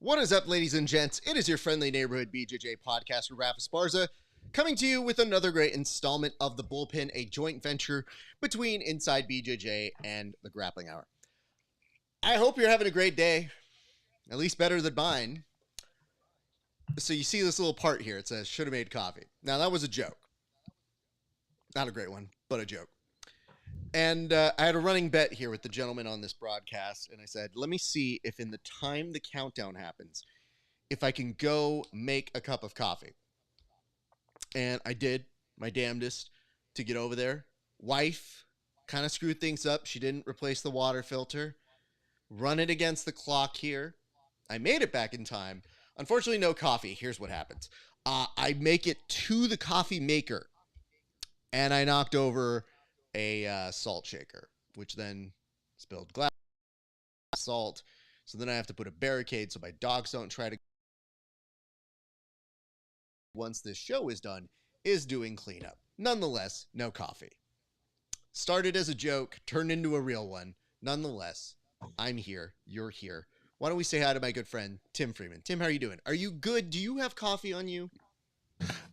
What is up, ladies and gents? It is your friendly neighborhood BJJ podcaster, RAF ESPARZA, coming to you with another great installment of The Bullpen, a joint venture between Inside BJJ and The Grappling Hour. I hope you're having a great day, at least better than mine. So you see this little part here. It says, should have made coffee. Now, that was a joke. Not a great one, but a joke. And I had a running bet here with the gentleman on this broadcast, and I said, let me see if in the time the countdown happens, if I can go make a cup of coffee. And I did my damnedest to get over there. Wife kind of screwed things up. She didn't replace the water filter. Run it against the clock here. I made it back in time. Unfortunately, no coffee. Here's what happens. I make it to the coffee maker, and I knocked over a salt shaker, which then spilled glass salt. So then I have to put a barricade so my dogs don't try to, once this show is done, is doing cleanup. Nonetheless, no coffee. Started as a joke, turned into a real one. Nonetheless, I'm here. You're here. Why don't we say hi to my good friend, Tim Freeman. Tim, how are you doing? Are you good? Do you have coffee on you?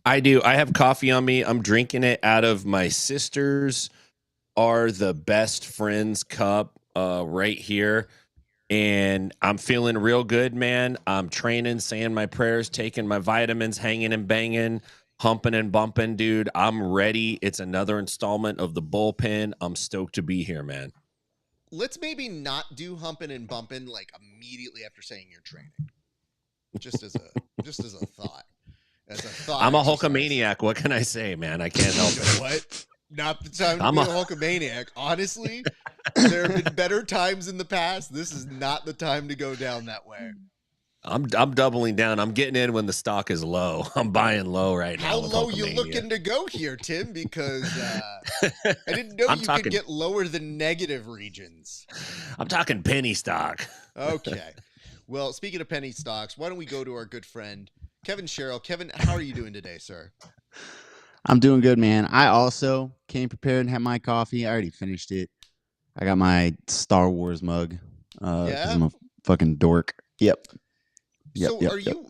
I do. I have coffee on me. I'm drinking it out of my sister's Are the Best Friends cup right here. And I'm feeling real good, man. I'm training, saying my prayers, taking my vitamins, hanging and banging, humping and bumping, dude. I'm ready. It's another installment of The Bullpen. I'm stoked to be here, man. Let's maybe not do humping and bumping like immediately after saying you're training. Just as a thought. I'm a Hulkamaniac. What can I say, man? I can't help it. What? Not the time to be a Hulkamaniac. Honestly, there have been better times in the past. This is not the time to go down that way. I'm doubling down. I'm getting in when the stock is low. I'm buying low right now. How low you looking to go here, Tim? Because I didn't know you could get lower than negative regions. I'm talking penny stock. Okay. Well, speaking of penny stocks, why don't we go to our good friend, KEVIN SHERRILL. Kevin, how are you doing today, sir? I'm doing good, man. I also came prepared and had my coffee. I already finished it. I got my Star Wars mug. Yeah? I'm a fucking dork. Yep. So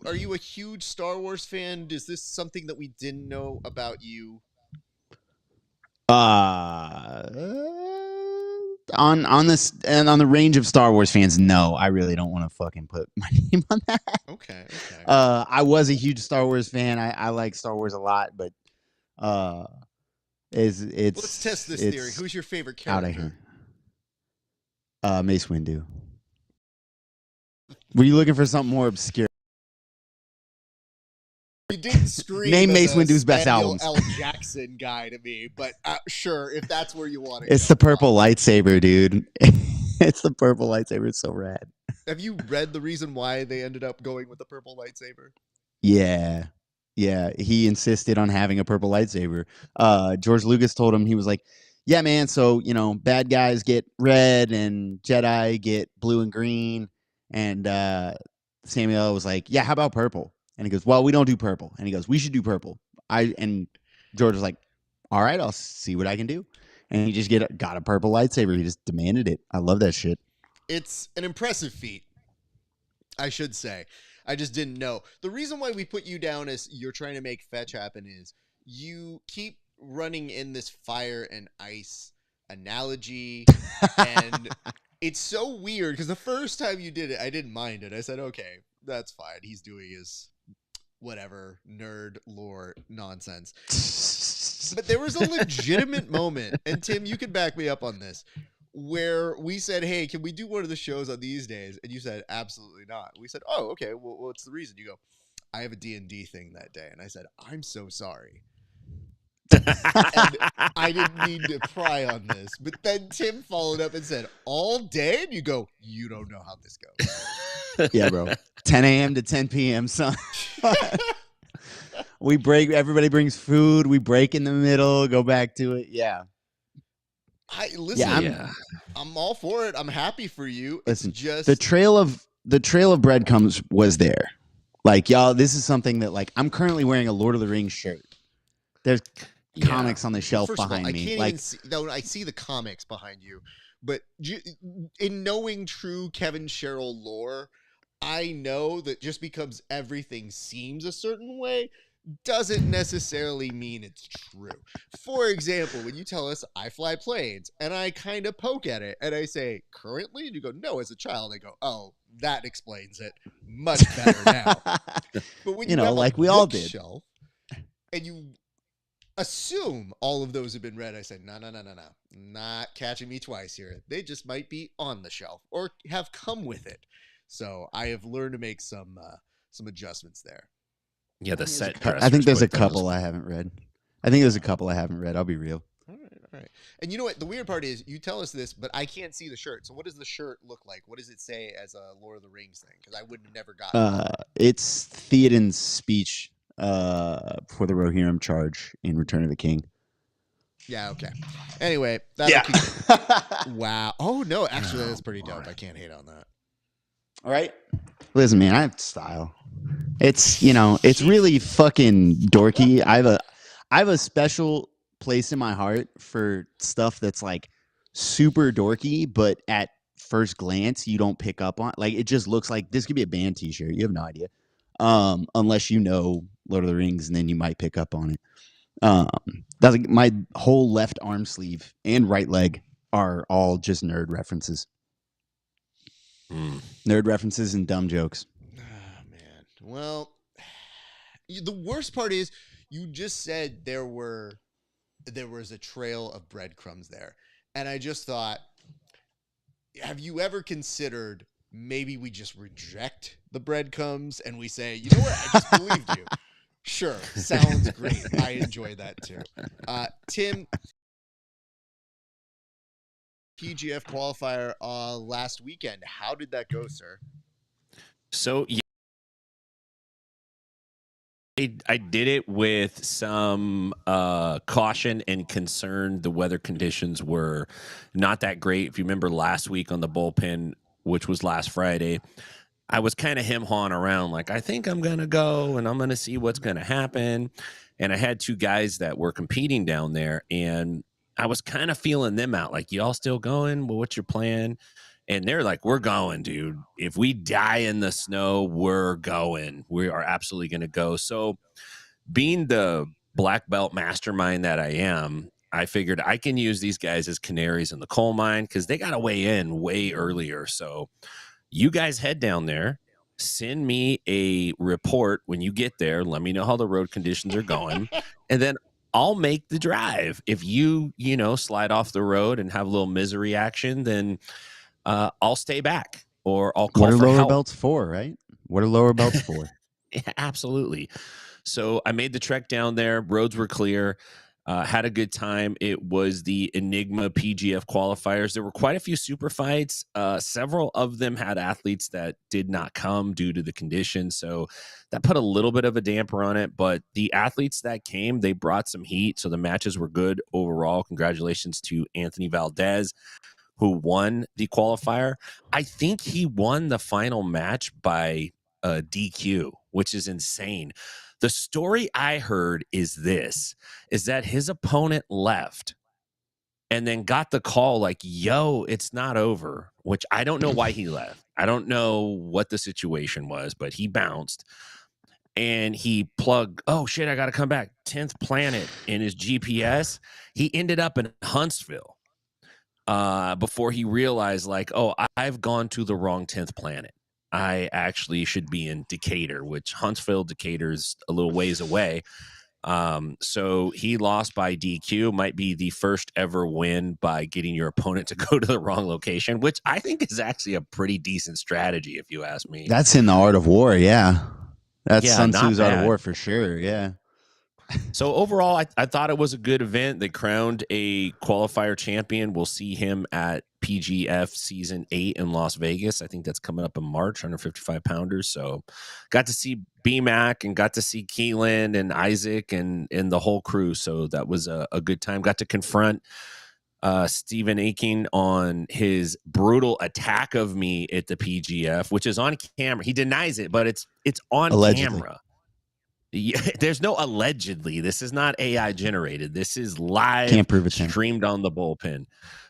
are you a huge Star Wars fan? Is this something that we didn't know about you? On this and on the range of Star Wars fans, no, I really don't want to fucking put my name on that. Okay. I was a huge Star Wars fan. I like Star Wars a lot, but let's test this theory. Who's your favorite character? Out of here. Mace Windu. Were you looking for something more obscure? You didn't scream. Name Mace Windu's best albums. L. Jackson guy to me, but sure, if that's where you want to. It's the purple lightsaber, dude. It's the purple lightsaber. It's so rad. Have you read the reason why they ended up going with the purple lightsaber? Yeah. He insisted on having a purple lightsaber. George Lucas told him, he was like, yeah, man, so, bad guys get red and Jedi get blue and green. And Samuel was like, yeah, how about purple? And he goes, well, we don't do purple. And he goes, we should do purple. And George was like, all right, I'll see what I can do. And he just got a purple lightsaber. He just demanded it. I love that shit. It's an impressive feat, I should say. I just didn't know. The reason why we put you down as you're trying to make fetch happen is you keep running in this fire and ice analogy. And it's so weird because the first time you did it, I didn't mind it. I said, okay, that's fine. He's doing his whatever nerd lore nonsense. But there was a legitimate moment, and Tim, you can back me up on this, where we said, hey, can we do one of the shows on these days? And you said, absolutely not. We said, oh, okay, well, what's the reason? You go, I have a D&D thing that day. And I said, I'm so sorry. And I didn't mean to pry on this. But then Tim followed up and said, all day? And you go, you don't know how this goes. Yeah, bro. 10 a.m. to 10 p.m., son. We break. Everybody brings food. We break in the middle, go back to it. Yeah. I'm all for it. I'm happy for you. Listen, it's just the trail of breadcrumbs was there. Like, y'all, this is something that, like, I'm currently wearing a Lord of the Rings shirt. There's comics on the shelf behind me. I see the comics behind you, but in knowing true KEVIN SHERRILL lore, I know that just because everything seems a certain way doesn't necessarily mean it's true. For example, when you tell us I fly planes and I kind of poke at it and I say, currently? And you go, no, as a child. I go, oh, that explains it much better now. But when You know, have like a we all did. bookshelf and you assume all of those have been read, I say, no. Not catching me twice here. They just might be on the shelf or have come with it. So I have learned to make some adjustments there. Yeah, the set. I think there's a dressers put couple those- I haven't read. I think there's a couple I haven't read. I'll be real. All right. And you know what? The weird part is you tell us this, but I can't see the shirt. So what does the shirt look like? What does it say as a Lord of the Rings thing? Because I would have never gotten it. It's Theoden's speech for the Rohirrim charge in Return of the King. Yeah, okay. Anyway, wow. Oh, no, actually, that's pretty dope. I can't hate on that. All right. Listen, man, I have style. It's, it's really fucking dorky. I have a special place in my heart for stuff that's like super dorky, but at first glance you don't pick up on. Like, it just looks like this could be a band t-shirt. You have no idea. Unless you know Lord of the Rings, and then you might pick up on it. That's like my whole left arm sleeve and right leg are all just nerd references. Nerd references and dumb jokes. Oh, man. Well, the worst part is you just said there was a trail of breadcrumbs there. And I just thought, have you ever considered maybe we just reject the breadcrumbs and we say, you know what? I just believed you. Sure. Sounds great. I enjoy that too. Tim, PGF qualifier last weekend. How did that go, sir? So yeah, I did it with some caution and concern. The weather conditions were not that great. If you remember last week on the bullpen, which was last Friday, I was kind of him-hawing around like, I think I'm going to go and I'm going to see what's going to happen. And I had two guys that were competing down there, and I was kind of feeling them out. Like, y'all still going? Well, what's your plan? And they're like, we're going, dude. If we die in the snow, we're going. We are absolutely going to go. So being the black belt mastermind that I am, I figured I can use these guys as canaries in the coal mine because they got to weigh in way earlier. So you guys head down there, send me a report when you get there. Let me know how the road conditions are going. And then I'll make the drive. If you slide off the road and have a little misery action, then I'll stay back or I'll call for help. What are lower belts for, right? What are lower belts for? Yeah, absolutely. So I made the trek down there. Roads were clear. Had a good time. It was the Enigma PGF qualifiers. There were quite a few super fights. Several of them had athletes that did not come due to the conditions. So that put a little bit of a damper on it. But the athletes that came, they brought some heat. So the matches were good overall. Congratulations to Anthony Valdez, who won the qualifier. I think he won the final match by DQ, which is insane. The story I heard is that his opponent left and then got the call like, yo, it's not over, which I don't know why he left. I don't know what the situation was, but he bounced and he plugged, oh shit, I got to come back. 10th planet in his GPS. He ended up in Huntsville before he realized like, oh, I've gone to the wrong 10th planet. I actually should be in Decatur, which Huntsville, Decatur's a little ways away. So he lost by DQ. Might be the first ever win by getting your opponent to go to the wrong location, which I think is actually a pretty decent strategy, if you ask me. That's in the Art of War, yeah. That's Sun Tzu's Art of War for sure, yeah. So overall, I thought it was a good event. They crowned a qualifier champion. We'll see him at PGF Season 8 in Las Vegas. I think that's coming up in March, 155 pounders. So got to see B-Mac and got to see Keelan and Isaac and the whole crew. So that was a good time. Got to confront Stephen Akin on his brutal attack of me at the PGF, which is on camera. He denies it, but it's on Allegedly. camera. Yeah, there's no allegedly. This is not AI generated. This is live, Can't prove it's him. streamed on the Bullpen.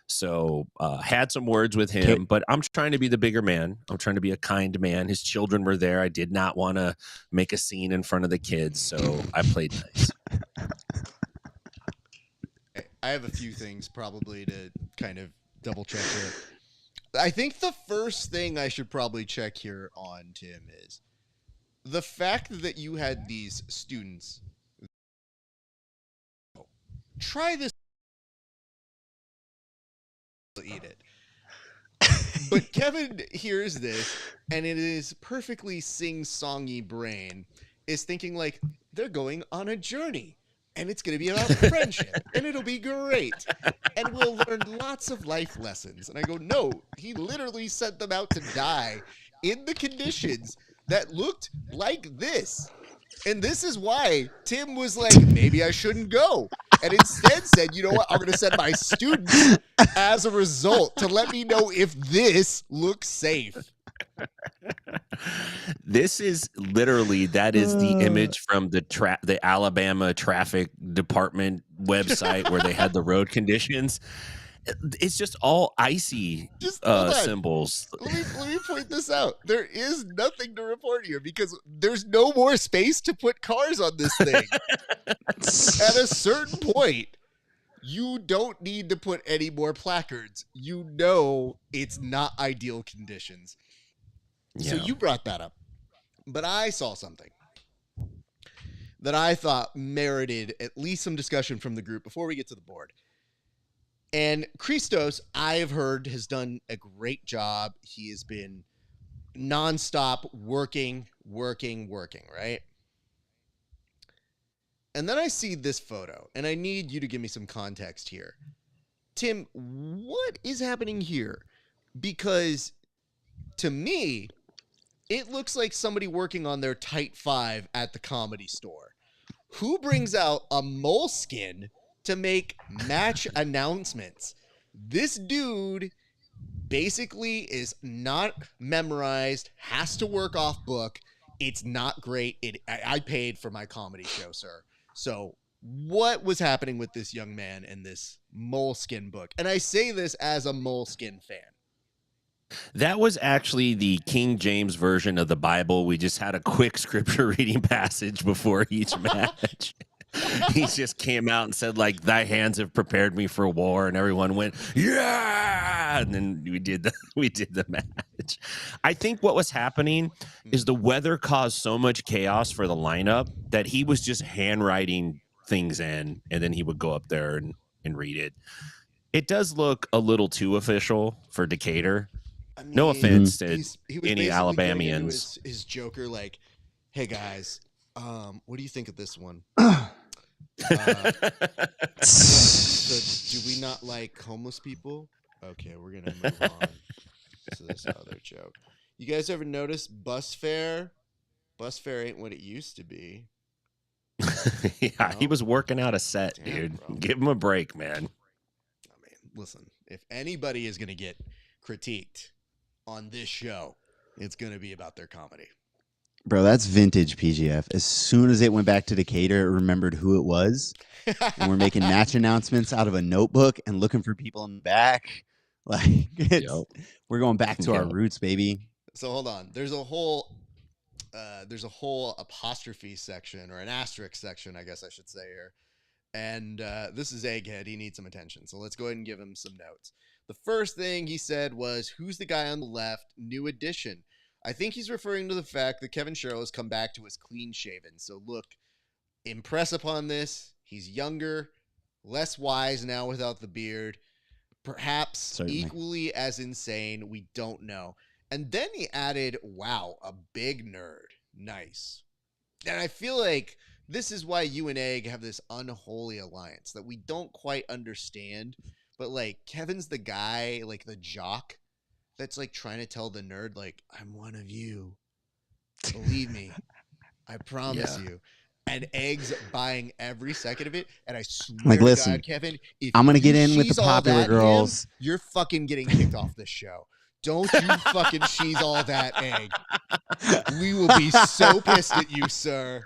So had some words with him, but I'm trying to be the bigger man. I'm trying to be a kind man. His children were there. I did not want to make a scene in front of the kids, so I played nice. I have a few things probably to kind of double check here. I think the first thing I should probably check here on Tim is the fact that you had these students try this, eat it. But Kevin hears this, and in his perfectly sing-songy brain is thinking like, they're going on a journey, and it's going to be about friendship, and it'll be great, and we'll learn lots of life lessons. And I go, no, he literally sent them out to die in the conditions that looked like this. And this is why Tim was like, maybe I shouldn't go. And instead said, you know what? I'm going to send my students as a result to let me know if this looks safe. This is literally, that is the image from the Alabama Traffic Department website where they had the road conditions. It's just all icy symbols. Let me point this out. There is nothing to report here because there's no more space to put cars on this thing. At a certain point, you don't need to put any more placards. You know it's not ideal conditions. Yeah. So you brought that up. But I saw something that I thought merited at least some discussion from the group before we get to the board. And Christos, I have heard, has done a great job. He has been nonstop working, right? And then I see this photo, and I need you to give me some context here. Tim, what is happening here? Because to me, it looks like somebody working on their Tight 5 at the Comedy Store. Who brings out a moleskin to make match announcements? This dude basically is not memorized, has to work off book. It's not great. I paid for my comedy show, sir. So what was happening with this young man in this moleskin book? And I say this as a moleskin fan. That was actually the King James version of the Bible. We just had a quick scripture reading passage before each match. He just came out and said, like, thy hands have prepared me for war, and everyone went, yeah, and then we did the match. I think what was happening is the weather caused so much chaos for the lineup that he was just handwriting things in, and then he would go up there and read it. It does look a little too official for Decatur. I mean, no offense to any Alabamians. His Joker, like, hey guys, what do you think of this one? So do we not like homeless people? Okay, we're gonna move on to this other joke. You guys ever notice bus fare? Bus fare ain't what it used to be. Yeah, no? He was working out a set. Damn, dude. Bro. Give him a break, man. I mean, listen, if anybody is gonna get critiqued on this show, it's gonna be about their comedy. Bro, that's vintage PGF. As soon as it went back to Decatur, it remembered who it was. And we're making match announcements out of a notebook and looking for people in the back. Like, we're going back to our roots, baby. So hold on. There's a whole apostrophe section, or an asterisk section, I guess I should say here. And this is Egghead. He needs some attention. So let's go ahead and give him some notes. The first thing he said was, who's the guy on the left? New addition. I think he's referring to the fact that Kevin Sherrill has come back to his clean shaven. So look, impress upon this. He's younger, less wise now without the beard. Perhaps certainly equally as insane. We don't know. And then he added, wow, a big nerd. Nice. And I feel like this is why you and Egg have this unholy alliance that we don't quite understand. But like, Kevin's the guy, like the jock, that's like trying to tell the nerd, like, I'm one of you. Believe me. I promise you. And Egg's buying every second of it. And I swear like, to listen, God, Kevin, if I'm going to get in with the popular girls. You're fucking getting kicked off this show. Don't you fucking she's all that, Egg. We will be so pissed at you, sir.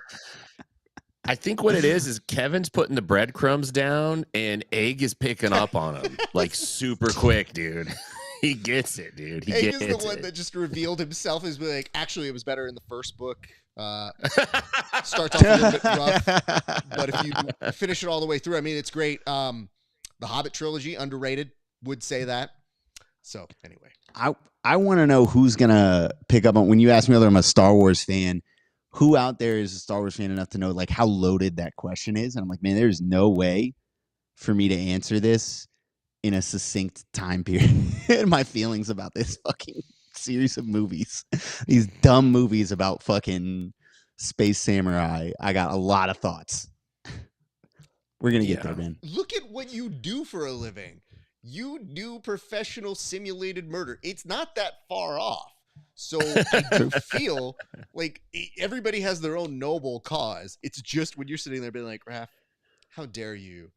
I think what it is Kevin's putting the breadcrumbs down and Egg is picking up on him like super quick, dude. He gets it, dude. He Egg gets is the one that just revealed himself as being like, actually, it was better in the first book. Starts off a little bit rough, but if you finish it all the way through, I mean, it's great. The Hobbit trilogy, underrated, would say that. So anyway, I want to know who's gonna pick up on when you ask me whether I'm a Star Wars fan. Who out there is a Star Wars fan enough to know like how loaded that question is? And I'm like, man, there's no way for me to answer this in a succinct time period. My feelings about this fucking series of movies, these dumb movies about fucking space samurai. I got a lot of thoughts. We're gonna get there, man. Look at what you do for a living. You do professional simulated murder. It's not that far off. So I do feel like everybody has their own noble cause. It's just when you're sitting there being like, Raph, how dare you?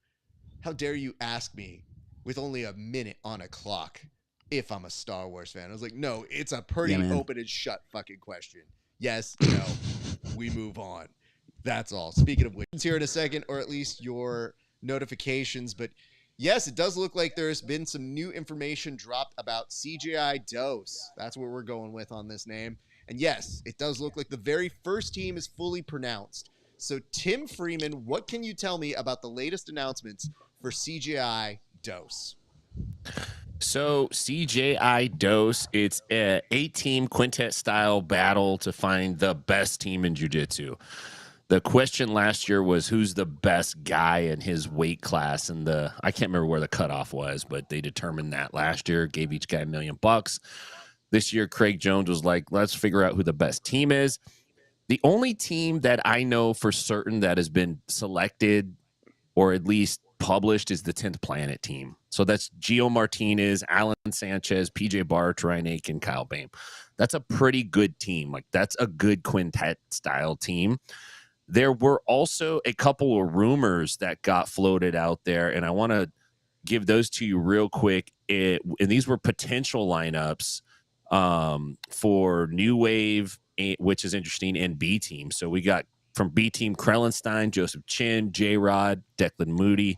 How dare you ask me with only a minute on a clock if I'm a Star Wars fan? I was like, no, it's a pretty open and shut fucking question. Yes, no, we move on. That's all. Speaking of which, here in a second, or at least your notifications, but yes, it does look like there's been some new information dropped about CGI Dose. That's what we're going with on this name. And yes, it does look like the very first team is fully pronounced. So Tim Freeman, what can you tell me about the latest announcements for CGI Dose? So CGI Dose, it's a 8-team quintet style battle to find the best team in jiu-jitsu. The question last year was who's the best guy in his weight class, and I can't remember where the cutoff was, but they determined that last year, gave each guy $1 million. This year, Craig Jones was like, let's figure out who the best team is. The only team that I know for certain that has been selected or at least published is the 10th Planet team. So that's Gio Martinez, Alan Sanchez, PJ Bart, Ryan Aiken, Kyle Bain. That's a pretty good team. Like, that's a good quintet style team. There were also a couple of rumors that got floated out there, and I want to give those to you real quick. And these were potential lineups for New Wave, which is interesting, and B Team. So we got from B Team, Krellenstein, Joseph Chin, J-Rod, Declan Moody,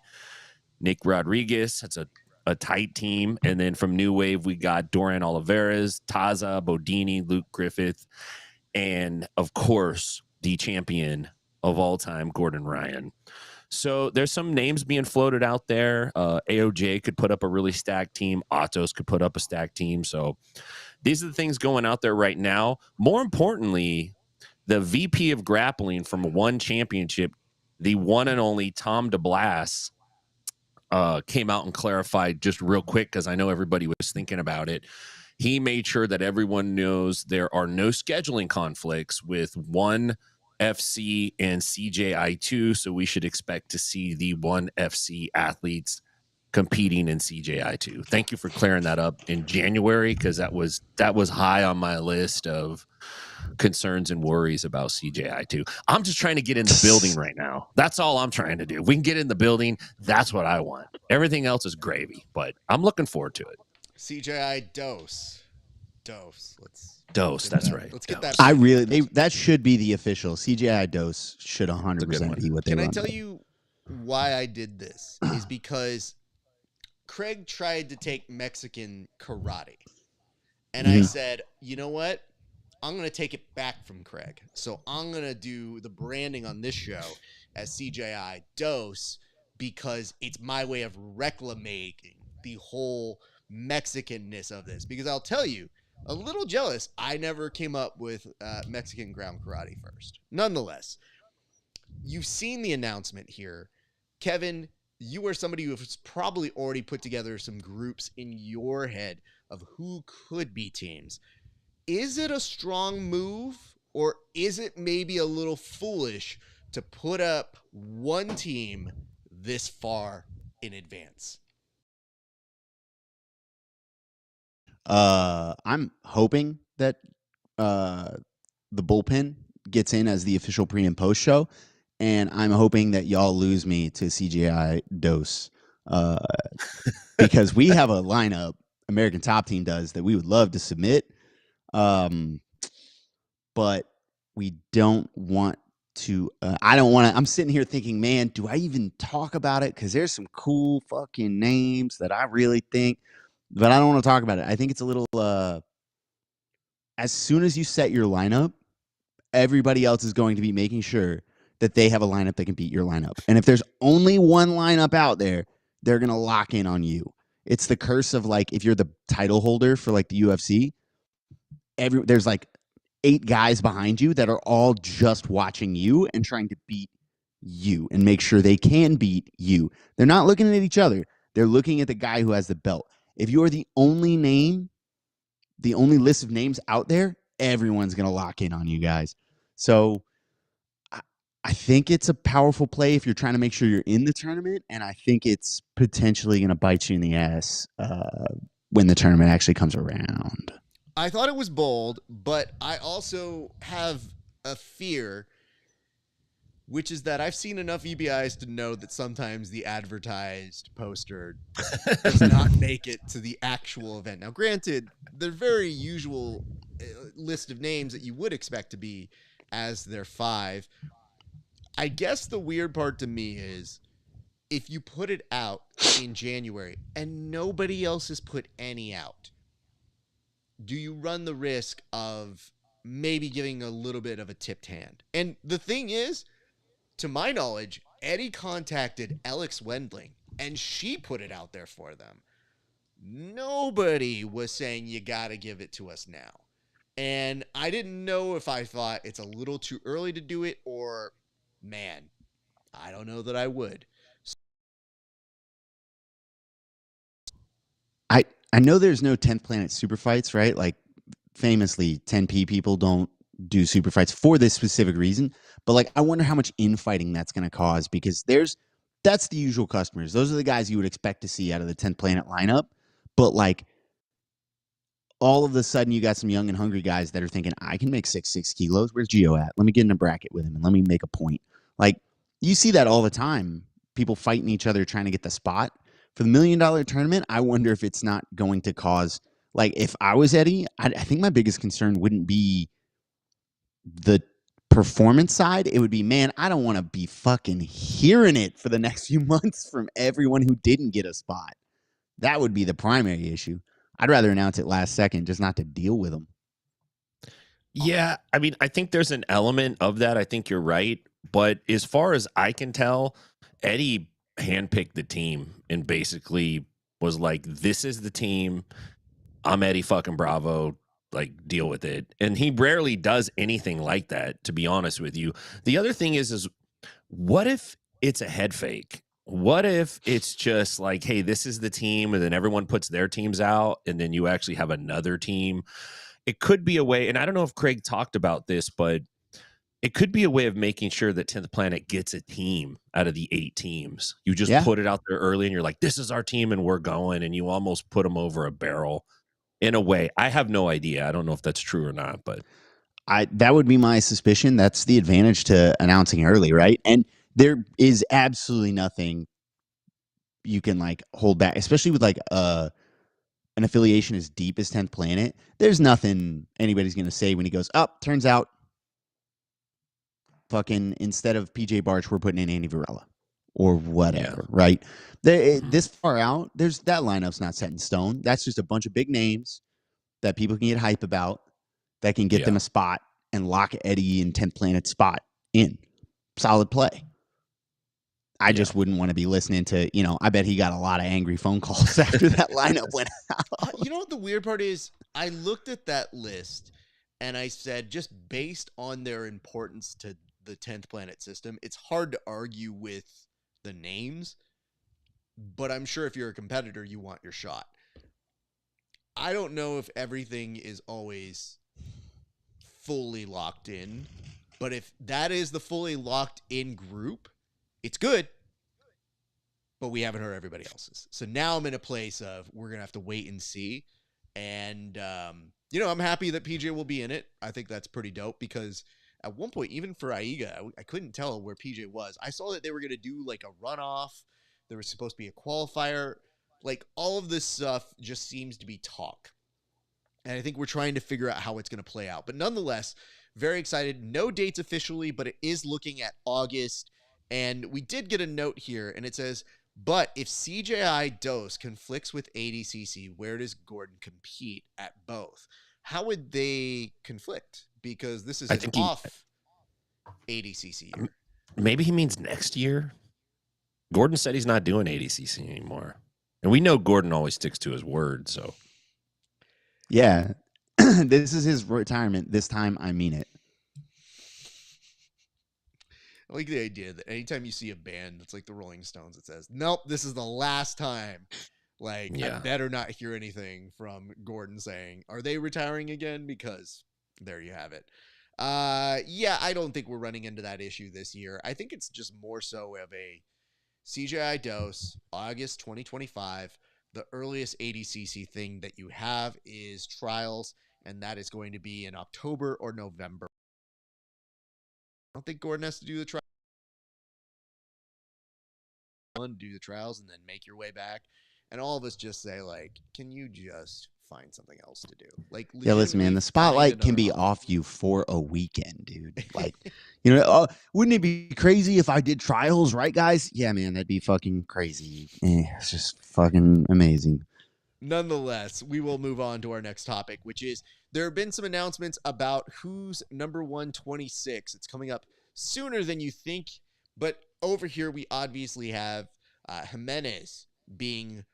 Nick Rodriguez. That's a tight team. And then from New Wave, we got Dorian Oliveras, Taza, Bodini, Luke Griffith, and, of course, the champion of all time, Gordon Ryan. So there's some names being floated out there. AOJ could put up a really stacked team. Atos could put up a stacked team. So these are the things going out there right now. More importantly, the VP of grappling from one championship, the one and only Tom DeBlas, came out and clarified just real quick, because I know everybody was thinking about it. He made sure that everyone knows there are no scheduling conflicts with ONE FC and CJI2, so we should expect to see the ONE FC athletes competing in CJI2. Thank you for clearing that up in January, because that was high on my list of concerns and worries about CJI2. I'm just trying to get in the building right now. That's all I'm trying to do. We can get in the building. That's what I want. Everything else is gravy, but I'm looking forward to it. CJI Dose. Dose, that's right. Let's get Dose. that. That should be the official CGI Dose. Should 100% be what they Can want. I tell you why I did this? Is because Craig tried to take Mexican karate, and I said, you know what? I'm going to take it back from Craig. So I'm going to do the branding on this show as CJI Dose, because it's my way of reclaiming the whole Mexicanness of this. Because I'll tell you, a little jealous, I never came up with Mexican ground karate first. Nonetheless, you've seen the announcement here. Kevin, you are somebody who has probably already put together some groups in your head of who could be teams. Is it a strong move, or is it maybe a little foolish to put up one team this far in advance? I'm hoping that the Bullpen gets in as the official pre and post show, and I'm hoping that y'all lose me to CGI Dose, because we have a lineup, American Top Team does, that we would love to submit, but we don't want to I don't want to. I'm sitting here thinking, man, do I even talk about it? Because there's some cool fucking names that I really think, but I don't want to talk about it. I think it's a little. As soon as you set your lineup, everybody else is going to be making sure that they have a lineup that can beat your lineup. And if there's only one lineup out there, they're going to lock in on you. It's the curse of like if you're the title holder for like the UFC, there's like 8 guys behind you that are all just watching you and trying to beat you and make sure they can beat you. They're not looking at each other. They're looking at the guy who has the belt. If you're the only name, the only list of names out there, everyone's going to lock in on you guys. So I think it's a powerful play if you're trying to make sure you're in the tournament, and I think it's potentially going to bite you in the ass when the tournament actually comes around. I thought it was bold, but I also have a fear, which is that I've seen enough EBIs to know that sometimes the advertised poster does not make it to the actual event. Now, granted, they're very usual list of names that you would expect to be as their 5. I guess the weird part to me is if you put it out in January and nobody else has put any out, do you run the risk of maybe giving a little bit of a tipped hand? And the thing is, to my knowledge, Eddie contacted Alex Wendling and she put it out there for them. Nobody was saying you got to give it to us now. And I didn't know if I thought it's a little too early to do it or, man, I don't know that I would. I know there's no 10th Planet super fights, right? Like famously 10P people don't do super fights for this specific reason. But like, I wonder how much infighting that's going to cause because that's the usual customers. Those are the guys you would expect to see out of the 10th Planet lineup. But like all of a sudden you got some young and hungry guys that are thinking, I can make 6 kilos. Where's Gio at? Let me get in a bracket with him and let me make a point. Like you see that all the time. People fighting each other trying to get the spot. For the $1 million tournament, I wonder if it's not going to cause, like, if I was Eddie, I think my biggest concern wouldn't be the performance side. It would be, man, I don't want to be fucking hearing it for the next few months from everyone who didn't get a spot. That would be the primary issue. I'd rather announce it last second just not to deal with them. Yeah, I mean, I think there's an element of that. I think you're right. But as far as I can tell, Eddie handpicked the team and basically was like, this is the team. I'm Eddie fucking Bravo. Like, deal with it. And he rarely does anything like that, to be honest with you. The other thing is what if it's a head fake? What if it's just like, hey, this is the team, and then everyone puts their teams out, and then you actually have another team? It could be a way, and I don't know if Craig talked about this, but it could be a way of making sure that 10th Planet gets a team out of the 8 teams. You just put it out there early and you're like, this is our team and we're going, and you almost put them over a barrel in a way. I have no idea. I don't know if that's true or not, but that would be my suspicion. That's the advantage to announcing early, right? And there is absolutely nothing you can like hold back, especially with like an affiliation as deep as 10th Planet. There's nothing anybody's going to say when he goes, turns out fucking instead of PJ Barch, we're putting in Andy Varela or whatever, right? This far out, that lineup's not set in stone. That's just a bunch of big names that people can get hype about that can get them a spot and lock Eddie and 10th Planet spot in. Solid play. I just wouldn't want to be listening to, I bet he got a lot of angry phone calls after that lineup went out. You know what the weird part is? I looked at that list and I said, just based on their importance to the 10th Planet system, it's hard to argue with the names, but I'm sure if you're a competitor, you want your shot. I don't know if everything is always fully locked in, but if that is the fully locked in group, it's good, but we haven't heard everybody else's. So now I'm in a place of we're going to have to wait and see. And, I'm happy that PJ will be in it. I think that's pretty dope because at one point, even for Aiga, I couldn't tell where PJ was. I saw that they were going to do like a runoff. There was supposed to be a qualifier. Like all of this stuff just seems to be talk. And I think we're trying to figure out how it's going to play out. But nonetheless, very excited. No dates officially, but it is looking at August. And we did get a note here, and it says, but if CJI dose conflicts with ADCC, where does Gordon compete at both? How would they conflict? Because this is I an think off ADCC year. maybe he means next year. Gordon said he's not doing ADCC anymore. And we know Gordon always sticks to his word, so. Yeah. This is his retirement. This time, I mean it. I like the idea that anytime you see a band that's like the Rolling Stones, it says, nope, this is the last time. Like, I better not hear anything from Gordon saying, are they retiring again? Because there you have it. Yeah, I don't think we're running into that issue this year. I think it's just more so of a CJI dose, August 2025. The earliest ADCC thing that you have is trials, and that is going to be in October or November. I don't think Gordon has to do the trials. Do the trials and then make your way back. And all of us just say, like, can you just find something else to do? Like, yeah, listen, man, the spotlight can be off you for a weekend, dude. Like, wouldn't it be crazy if I did trials, right, guys? Yeah, man, that'd be fucking crazy. It's just fucking amazing. Nonetheless, we will move on to our next topic, which is there have been some announcements about who's number 126. It's coming up sooner than you think, but over here we obviously have Jimenez being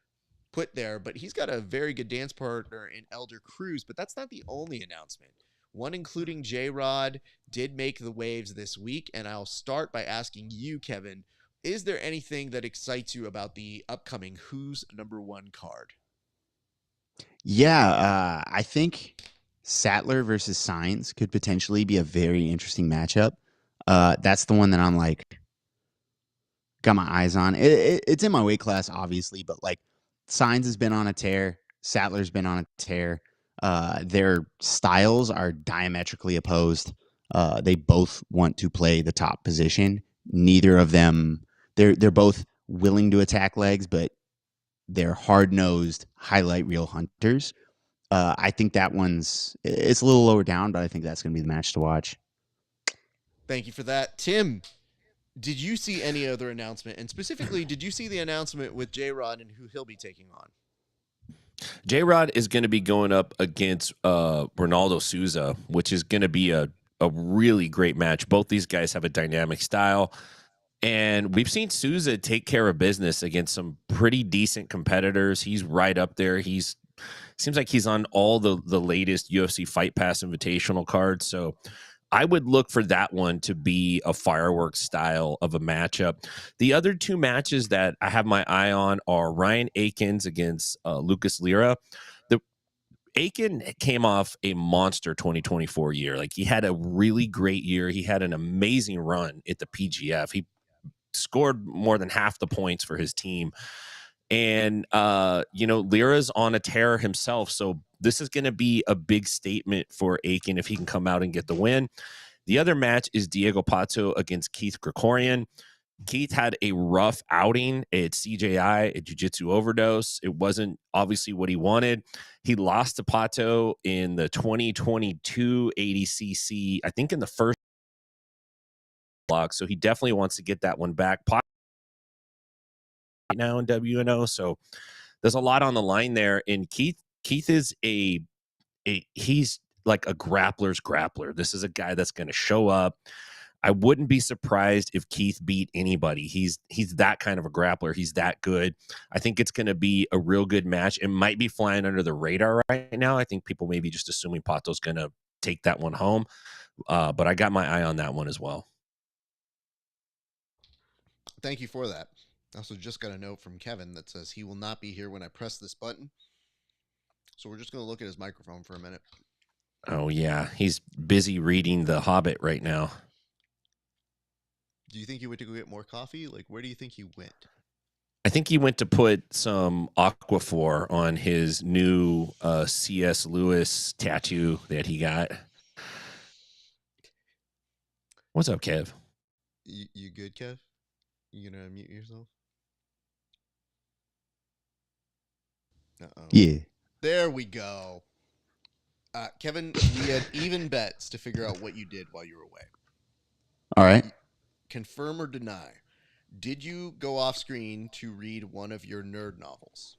put there, but he's got a very good dance partner in Elder Cruz, but that's not the only announcement. One including J-Rod did make the waves this week, and I'll start by asking you, Kevin, is there anything that excites you about the upcoming Who's Number One card? Yeah, I think Sattler versus Sainz could potentially be a very interesting matchup. That's the one that I'm like, got my eyes on. It's in my weight class, obviously, but like Sainz has been on a tear. Sattler's been on a tear. Their styles are diametrically opposed. They both want to play the top position. Neither of them, they're both willing to attack legs, but they're hard-nosed highlight reel hunters. I think that it's a little lower down, but I think that's going to be the match to watch. Thank you for that. Tim, did you see any other announcement? And specifically, did you see the announcement with J-Rod and who he'll be taking on? J-Rod is going to be going up against Ronaldo Souza, which is going to be a really great match. Both these guys have a dynamic style. And we've seen Souza take care of business against some pretty decent competitors. He's right up there. Seems like he's on all the latest UFC Fight Pass Invitational cards. So I would look for that one to be a fireworks style of a matchup. The other two matches that I have my eye on are Ryan Akins against Lucas Lira. Aiken came off a monster 2024 year. Like, he had a really great year. He had an amazing run at the PGF. He scored more than half the points for his team. And, Lira's on a tear himself. So this is going to be a big statement for Aiken if he can come out and get the win. The other match is Diego Pato against Keith Krikorian. Keith had a rough outing at CJI at Jiu-Jitsu Overdose. It wasn't obviously what he wanted. He lost to Pato in the 2022 ADCC, I think in the first block. So he definitely wants to get that one back. Pato right now in WNO. So there's a lot on the line there. And Keith is he's like a grappler's grappler. This is a guy that's going to show up. I wouldn't be surprised if Keith beat anybody. He's that kind of a grappler. He's that good. I think it's going to be a real good match. It might be flying under the radar right now. I think people may be just assuming Pato's going to take that one home. But I got my eye on that one as well. Thank you for that. I also just got a note from Kevin that says he will not be here when I press this button. So we're just going to look at his microphone for a minute. Oh, yeah. He's busy reading The Hobbit right now. Do you think he went to go get more coffee? Like, where do you think he went? I think he went to put some Aquaphor on his new C.S. Lewis tattoo that he got. What's up, Kev? You good, Kev? You gonna unmute yourself? Uh-oh. Yeah. There we go. Kevin, we had even bets to figure out what you did while you were away. All right. Confirm or deny. Did you go off screen to read one of your nerd novels?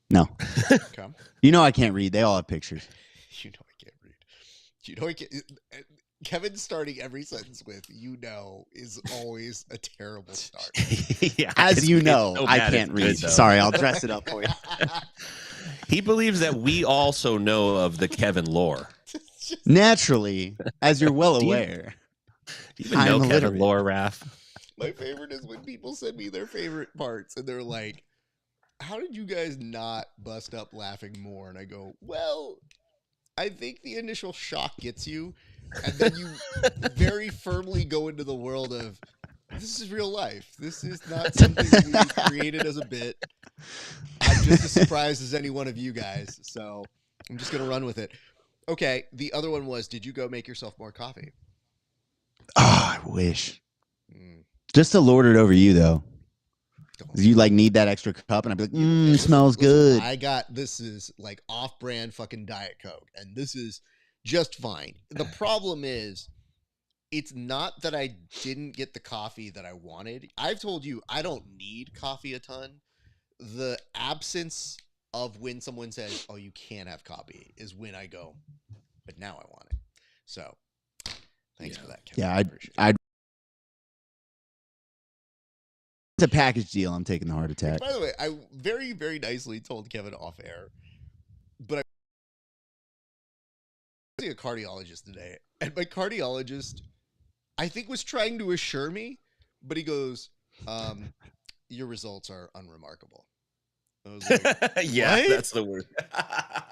No. Okay. You know I can't read. They all have pictures. You know I can't read. You know I can't. Kevin starting every sentence with "you know" is always a terrible start. Yeah, As you know, so I bad can't it's good, read. though. Sorry, I'll dress it up for you. He believes that we also know of the Kevin lore. Naturally, as you're well Do you- aware. Do you even I'm know Kevin illiterate. lore, Raph? My favorite is when people send me their favorite parts and they're like, "How did you guys not bust up laughing more?" And I go, "Well, I think the initial shock gets you, and then you very firmly go into the world of this is real life. This is not something we created as a bit. I'm just as surprised as any one of you guys, so I'm just gonna run with it." Okay, the other one was, did you go make yourself more coffee? Oh, I wish. Mm, Just to lord it over you, though. don't. 'Cause you like need that extra cup, and I'd be like, Listen, smells listen, good. this is like off-brand fucking Diet Coke, and this is just fine. The problem is, it's not that I didn't get the coffee that I wanted. I've told you I don't need coffee a ton. The absence of when someone says, "Oh, you can't have coffee," is when I go, but now I want it. So, thanks for that, Kevin. Yeah, I appreciate it. It's a package deal. I'm taking the heart attack. By the way, I very, very nicely told Kevin off air, but I was seeing a cardiologist today, and my cardiologist, I think, was trying to assure me, but he goes, "Your results are unremarkable." I was like, Yeah, "What?" that's the word.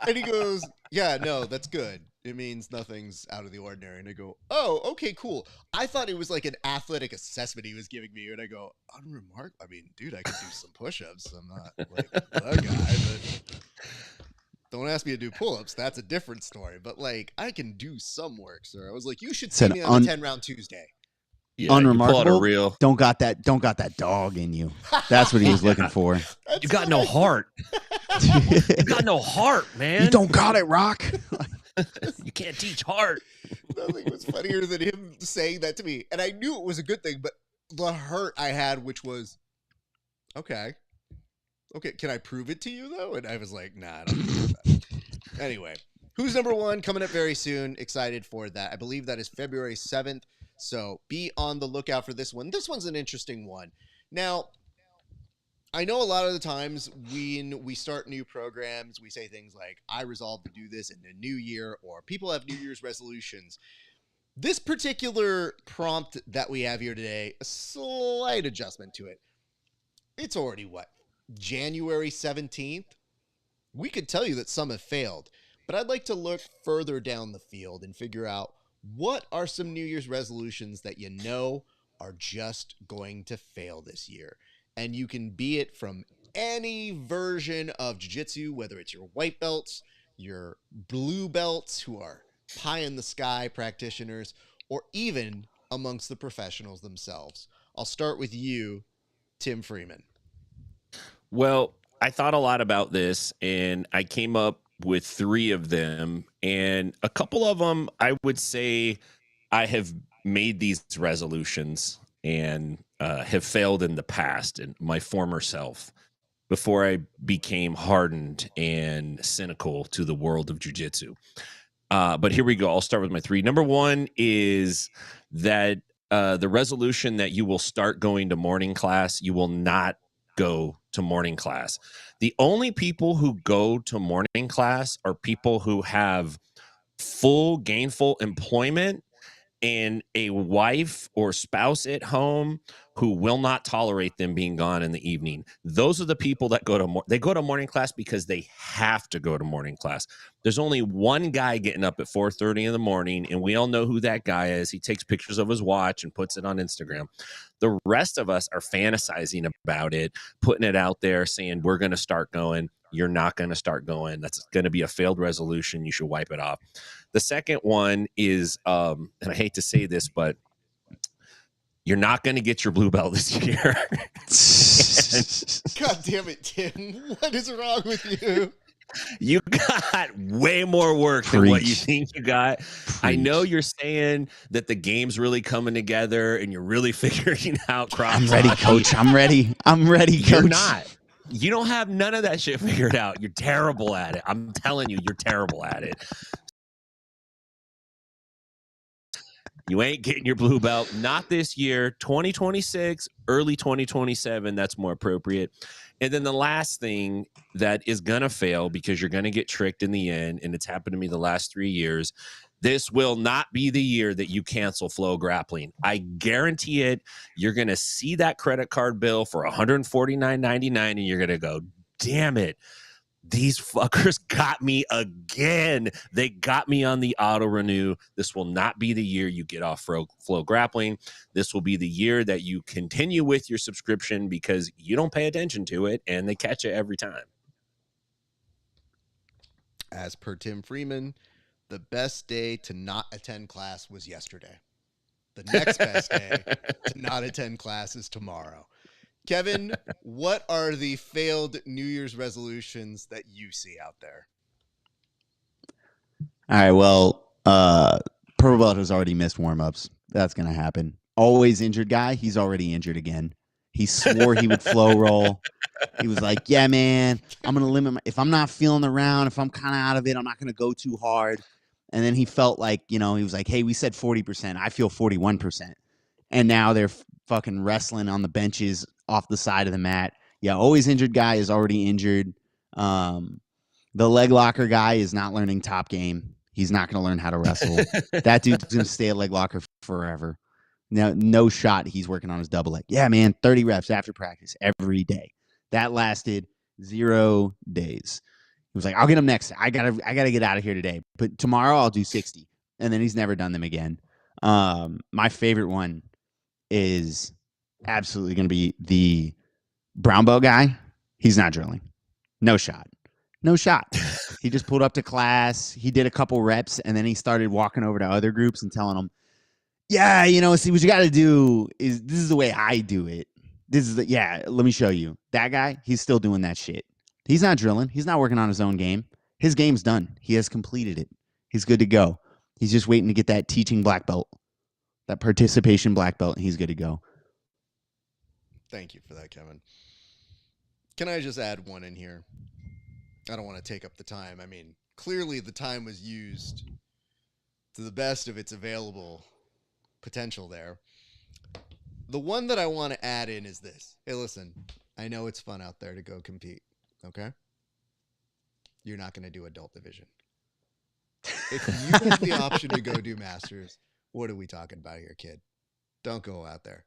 And he goes, "Yeah, no, that's good. It means nothing's out of the ordinary." And I go, "Oh, okay, cool." I thought it was like an athletic assessment he was giving me. And I go, "Unremarkable? I mean, dude, I can do some push-ups. I'm not like the guy, but don't ask me to do pull-ups. That's a different story. But like, I can do some work, sir." I was like, "You should see Said me on the 10-round Tuesday." Yeah, you pull out a Unremarkable. real. Don't got that dog in you. That's what he was looking for. That's You got what no I- heart. You got no heart, man. You don't got it, Rock. You can't teach heart. Nothing was funnier than him saying that to me. And I knew it was a good thing, but the hurt I had, which was, okay, can I prove it to you, though? And I was like, nah, I don't think that. Anyway, who's number one? Coming up very soon. Excited for that. I believe that is February 7th. So be on the lookout for this one. This one's an interesting one. Now, I know a lot of the times when we start new programs, we say things like, "I resolve to do this in the new year," or people have New Year's resolutions. This particular prompt that we have here today, a slight adjustment to it. It's already what? January 17th? We could tell you that some have failed, but I'd like to look further down the field and figure out what are some New Year's resolutions that you know are just going to fail this year. And you can be it from any version of jiu-jitsu, whether it's your white belts, your blue belts who are pie in the sky practitioners, or even amongst the professionals themselves. I'll start with you, Tim Freeman. Well, I thought a lot about this, and I came up with 3 of them, and a couple of them I would say I have made these resolutions and have failed in the past, and my former self, before I became hardened and cynical to the world of jiu-jitsu. But here we go. I'll start with my 3. Number 1 is that the resolution that you will start going to morning class. You will not go to morning class. The only people who go to morning class are people who have full gainful employment and a wife or spouse at home who will not tolerate them being gone in the evening. Those are the people that go to morning class because they have to go to morning class. There's only one guy getting up at 4:30 in the morning, and we all know who that guy is. He takes pictures of his watch and puts it on Instagram. The rest of us are fantasizing about it, putting it out there, saying we're going to start going. You're not going to start going. That's going to be a failed resolution. You should wipe it off. The second one is, and I hate to say this, but you're not going to get your blue belt this year. God damn it, Tim. What is wrong with you? You got way more work than what you Preach. think you got. I know Preach. you're saying that the game's really coming together and you're really figuring out cross. I'm ready, coach. I'm ready. I'm ready, coach. You're not. You don't have none of that shit figured out. You're terrible at it. I'm telling you, you're terrible at it. You ain't getting your blue belt. Not this year. 2026, early 2027. That's more appropriate. And then the last thing that is going to fail because you're going to get tricked in the end, and it's happened to me the last 3 years, this will not be the year that you cancel Flow Grappling. I guarantee it. You're going to see that credit card bill for $149.99, and you're going to go, damn it. These fuckers got me again. They got me on the auto renew. This will not be the year you get off Flow Grappling. This will be the year that you continue with your subscription because you don't pay attention to it and they catch it every time. As per Tim Freeman, the best day to not attend class was yesterday. The next best day to not attend class is tomorrow. Kevin, what are the failed New Year's resolutions that you see out there? All right, well, Purple Belt has already missed warm-ups. That's going to happen. Always injured guy, he's already injured again. He swore he would flow roll. He was like, yeah, man, I'm going to limit if I'm not feeling the round, if I'm kind of out of it, I'm not going to go too hard. And then he felt like, he was like, hey, we said 40%. I feel 41%. And now they're fucking wrestling on the benches off the side of the mat. Yeah, always injured guy is already injured. The leg locker guy is not learning top game. He's not going to learn how to wrestle. That dude's going to stay a leg locker forever. Now, no shot he's working on his double leg. Yeah, man, 30 reps after practice every day. That lasted 0 days. He was like, I'll get him next. I gotta get out of here today. But tomorrow I'll do 60. And then he's never done them again. My favorite one is absolutely going to be the brown belt guy. He's not drilling. No shot. No shot. He just pulled up to class. He did a couple reps, and then he started walking over to other groups and telling them, yeah, see, what you got to do is this is the way I do it. Let me show you. That guy, he's still doing that shit. He's not drilling. He's not working on his own game. His game's done. He has completed it. He's good to go. He's just waiting to get that teaching black belt, that participation black belt, and he's good to go. Thank you for that, Kevin. Can I just add one in here? I don't want to take up the time. I mean, clearly the time was used to the best of its available potential there. The one that I want to add in is this. Hey, listen, I know it's fun out there to go compete, okay? You're not going to do adult division. If you have the option to go do masters, what are we talking about here, kid? Don't go out there.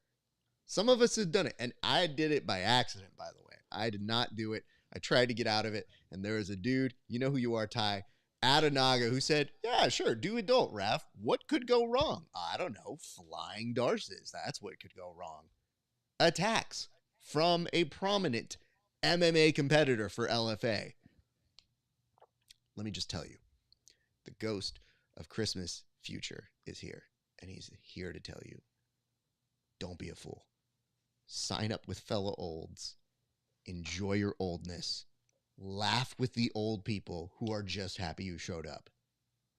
Some of us have done it, and I did it by accident, by the way. I did not do it. I tried to get out of it, and there was a dude, you know who you are, Ty, Adanaga, who said, yeah, sure, do adult, Raf. What could go wrong? I don't know. Flying Darces. That's what could go wrong. Attacks from a prominent MMA competitor for LFA. Let me just tell you, the ghost of Christmas future is here, and he's here to tell you, don't be a fool. Sign up with fellow olds. Enjoy your oldness. Laugh with the old people who are just happy you showed up.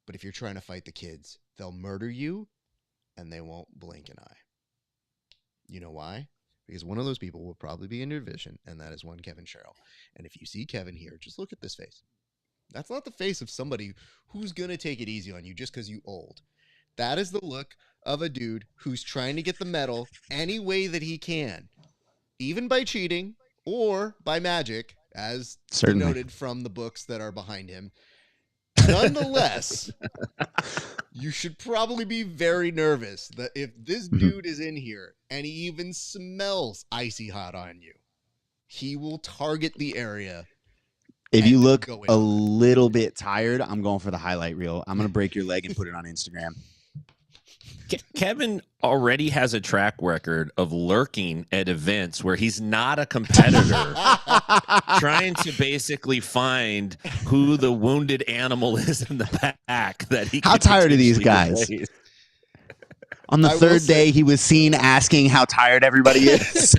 But if you're trying to fight the kids, they'll murder you, and they won't blink an eye. You know why? Because one of those people will probably be in your division, and that is one KEVIN SHERRILL. And if you see Kevin here, just look at this face. That's not the face of somebody who's going to take it easy on you just because you old. That is the look of a dude who's trying to get the medal any way that he can, even by cheating or by magic, as noted from the books that are behind him. Nonetheless, you should probably be very nervous that if this dude is in here and he even smells icy hot on you, he will target the area. If you look a little bit tired, I'm going for the highlight reel. I'm going to break your leg and put it on Instagram. Kevin already has a track record of lurking at events where he's not a competitor, trying to basically find who the wounded animal is in the pack that he. How tired are these guys? On the third day, he was seen asking how tired everybody is.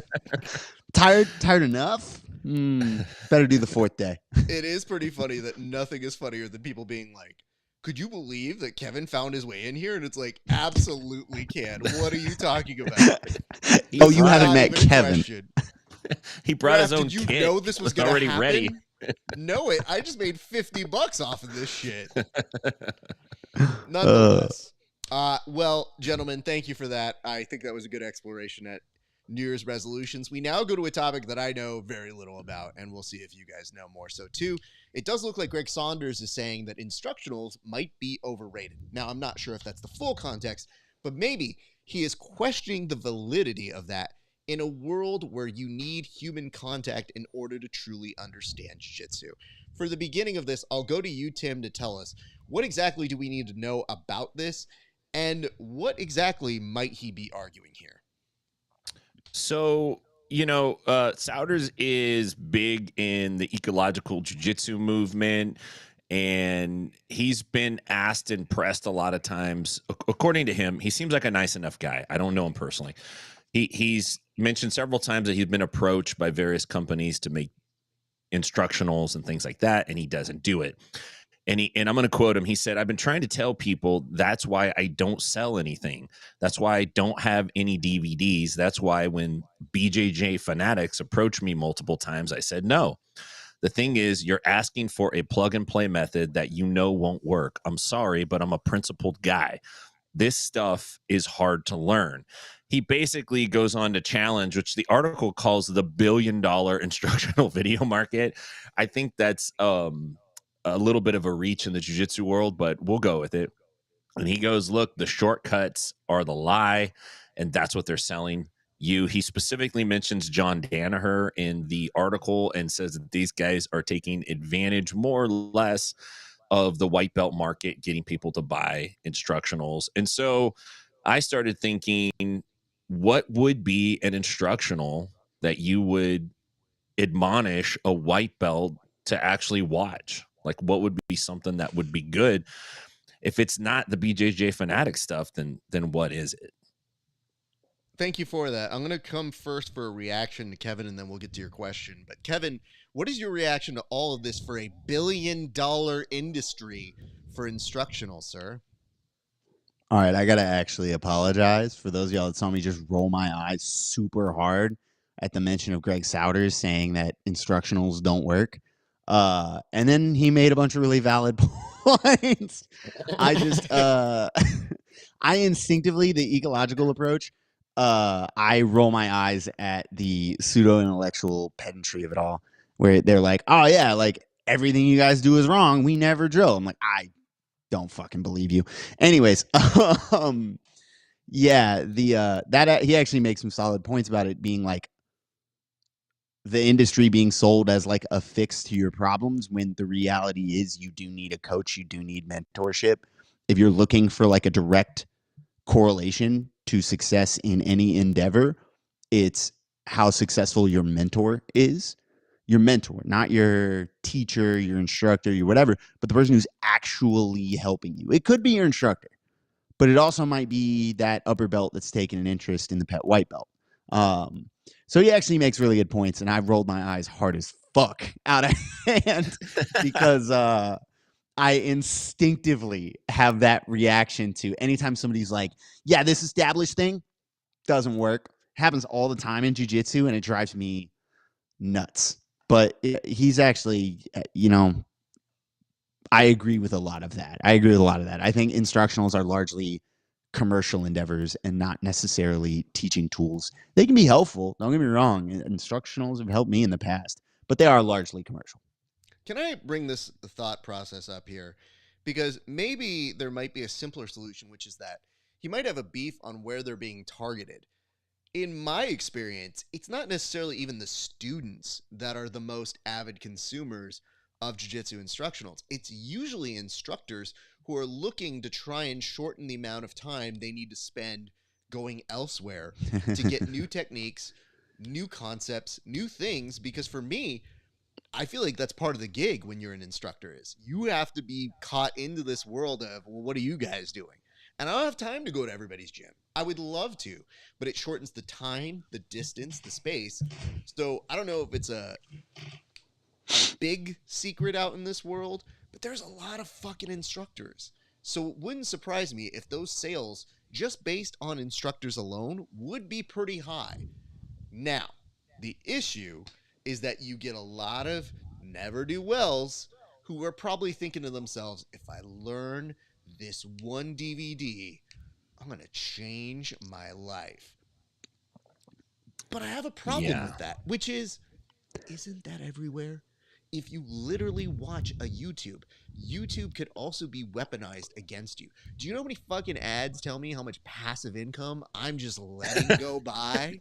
Tired enough? Better do the 4th day. It is pretty funny that nothing is funnier than people being like, could you believe that Kevin found his way in here? And it's like, absolutely can. What are you talking about? Oh, you Not haven't met even a Kevin. question. He brought his Raph, own did you kit. know this was It going to already happen? ready. No, I just made $50 off of this shit. Nonetheless. Well, gentlemen, thank you for that. I think that was a good exploration at New Year's resolutions. We now go to a topic that I know very little about, and we'll see if you guys know more so too. It does look like Greg Saunders is saying that instructionals might be overrated. Now, I'm not sure if that's the full context, but maybe he is questioning the validity of that in a world where you need human contact in order to truly understand jiu-jitsu. For the beginning of this, I'll go to you, Tim, to tell us what exactly do we need to know about this, and what exactly might he be arguing here? So, Souders is big in the ecological jiu-jitsu movement, and he's been asked and pressed a lot of times. According to him, he seems like a nice enough guy. I don't know him personally. He's mentioned several times that he's been approached by various companies to make instructionals and things like that, and he doesn't do it. And I'm going to quote him. He said, "I've been trying to tell people that's why I don't sell anything. That's why I don't have any DVDs. That's why when BJJ Fanatics approached me multiple times, I said no. The thing is, you're asking for a plug and play method that you know won't work. I'm sorry, but I'm a principled guy. This stuff is hard to learn." He basically goes on to challenge, which the article calls the $1 billion instructional video market. I think that's a little bit of a reach in the jiu-jitsu world, but we'll go with it. And he goes, look, the shortcuts are the lie, and that's what they're selling you. He specifically mentions John Danaher in the article and says that these guys are taking advantage more or less of the white belt market, getting people to buy instructionals. And so I started thinking, what would be an instructional that you would admonish a white belt to actually watch? Like, what would be something that would be good? If it's not the BJJ Fanatic stuff, then what is it? Thank you for that. I'm going to come first for a reaction to Kevin, and then we'll get to your question. But Kevin, what is your reaction to all of this for a $1 billion industry for instructional, sir? All right, I got to actually apologize for those of y'all that saw me just roll my eyes super hard at the mention of Greg Souders saying that instructionals don't work. And then he made a bunch of really valid points. I just, I instinctively, the ecological approach, I roll my eyes at the pseudo-intellectual pedantry of it all, where they're like, oh yeah, like everything you guys do is wrong. We never drill. I'm like, I don't fucking believe you. Anyways, yeah, that he actually makes some solid points about it being like the industry being sold as like a fix to your problems, when the reality is you do need a coach, you do need mentorship. If you're looking for like a direct correlation to success in any endeavor, it's how successful your mentor is. Your mentor, not your teacher, your instructor, your whatever, but the person who's actually helping you. It could be your instructor, but it also might be that upper belt that's taking an interest in the pet white belt. So he actually makes really good points, and I rolled my eyes hard as fuck out of hand because I instinctively have that reaction to anytime somebody's like, yeah, this established thing doesn't work. Happens all the time in jiu-jitsu, and it drives me nuts. But he's actually, I agree with a lot of that. I think instructionals are largely commercial endeavors and not necessarily teaching tools. They can be helpful. Don't get me wrong. Instructionals have helped me in the past, but they are largely commercial. Can I bring this thought process up here? Because maybe there might be a simpler solution, which is that he might have a beef on where they're being targeted. In my experience, it's not necessarily even the students that are the most avid consumers of jiu-jitsu instructionals. It's usually instructors who are looking to try and shorten the amount of time they need to spend going elsewhere to get new techniques, new concepts, new things. Because for me, I feel like that's part of the gig when you're an instructor is you have to be caught into this world of, well, what are you guys doing? And I don't have time to go to everybody's gym. I would love to, but it shortens the time, the distance, the space. So I don't know if it's a big secret out in this world, but there's a lot of fucking instructors. So it wouldn't surprise me if those sales, just based on instructors alone, would be pretty high. Now, the issue is that you get a lot of never-do-wells who are probably thinking to themselves, if I learn this one DVD, I'm going to change my life. But I have a problem with that, which is, isn't that everywhere? If you literally watch a YouTube could also be weaponized against you. Do you know how many fucking ads tell me how much passive income I'm just letting go by?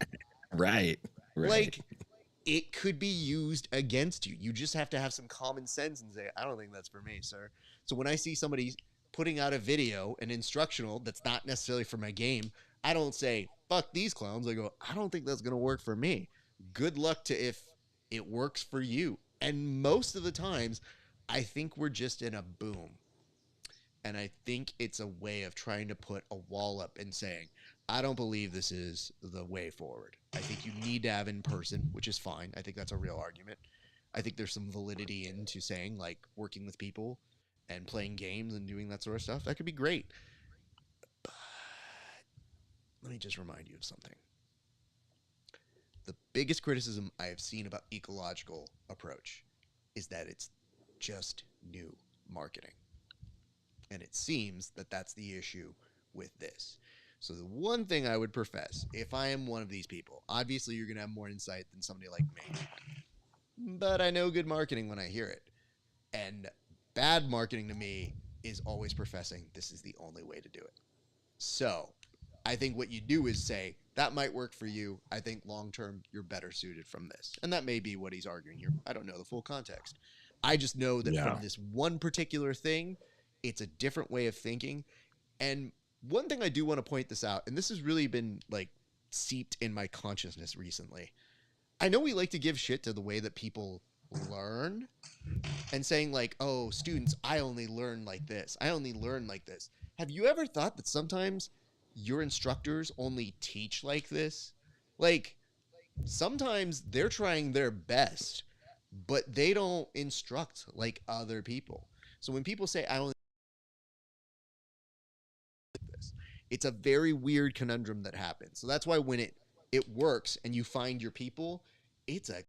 Right. Like, it could be used against you. You just have to have some common sense and say, I don't think that's for me, sir. So when I see somebody putting out a video, an instructional that's not necessarily for my game, I don't say, fuck these clowns. I go, I don't think that's going to work for me. Good luck to if it works for you. And most of the times, I think we're just in a boom. And I think it's a way of trying to put a wall up and saying, I don't believe this is the way forward. I think you need to have in person, which is fine. I think that's a real argument. I think there's some validity into saying, like, working with people and playing games and doing that sort of stuff. That could be great. But let me just remind you of something. The biggest criticism I have seen about ecological approach is that it's just new marketing. And it seems that that's the issue with this. So the one thing I would profess, if I am one of these people, obviously you're going to have more insight than somebody like me. But I know good marketing when I hear it. And bad marketing to me is always professing this is the only way to do it. So I think what you do is say, that might work for you. I think long-term, you're better suited from this. And that may be what he's arguing here. I don't know the full context. I just know that from this one particular thing, it's a different way of thinking. And one thing I do want to point this out, and this has really been like seeped in my consciousness recently. I know we like to give shit to the way that people learn and saying like, oh, students, I only learn like this. I only learn like this. Have you ever thought that sometimes your instructors only teach like this? Like, sometimes they're trying their best, but they don't instruct like other people. So when people say, I only this, it's a very weird conundrum that happens. So that's why when it works and you find your people, if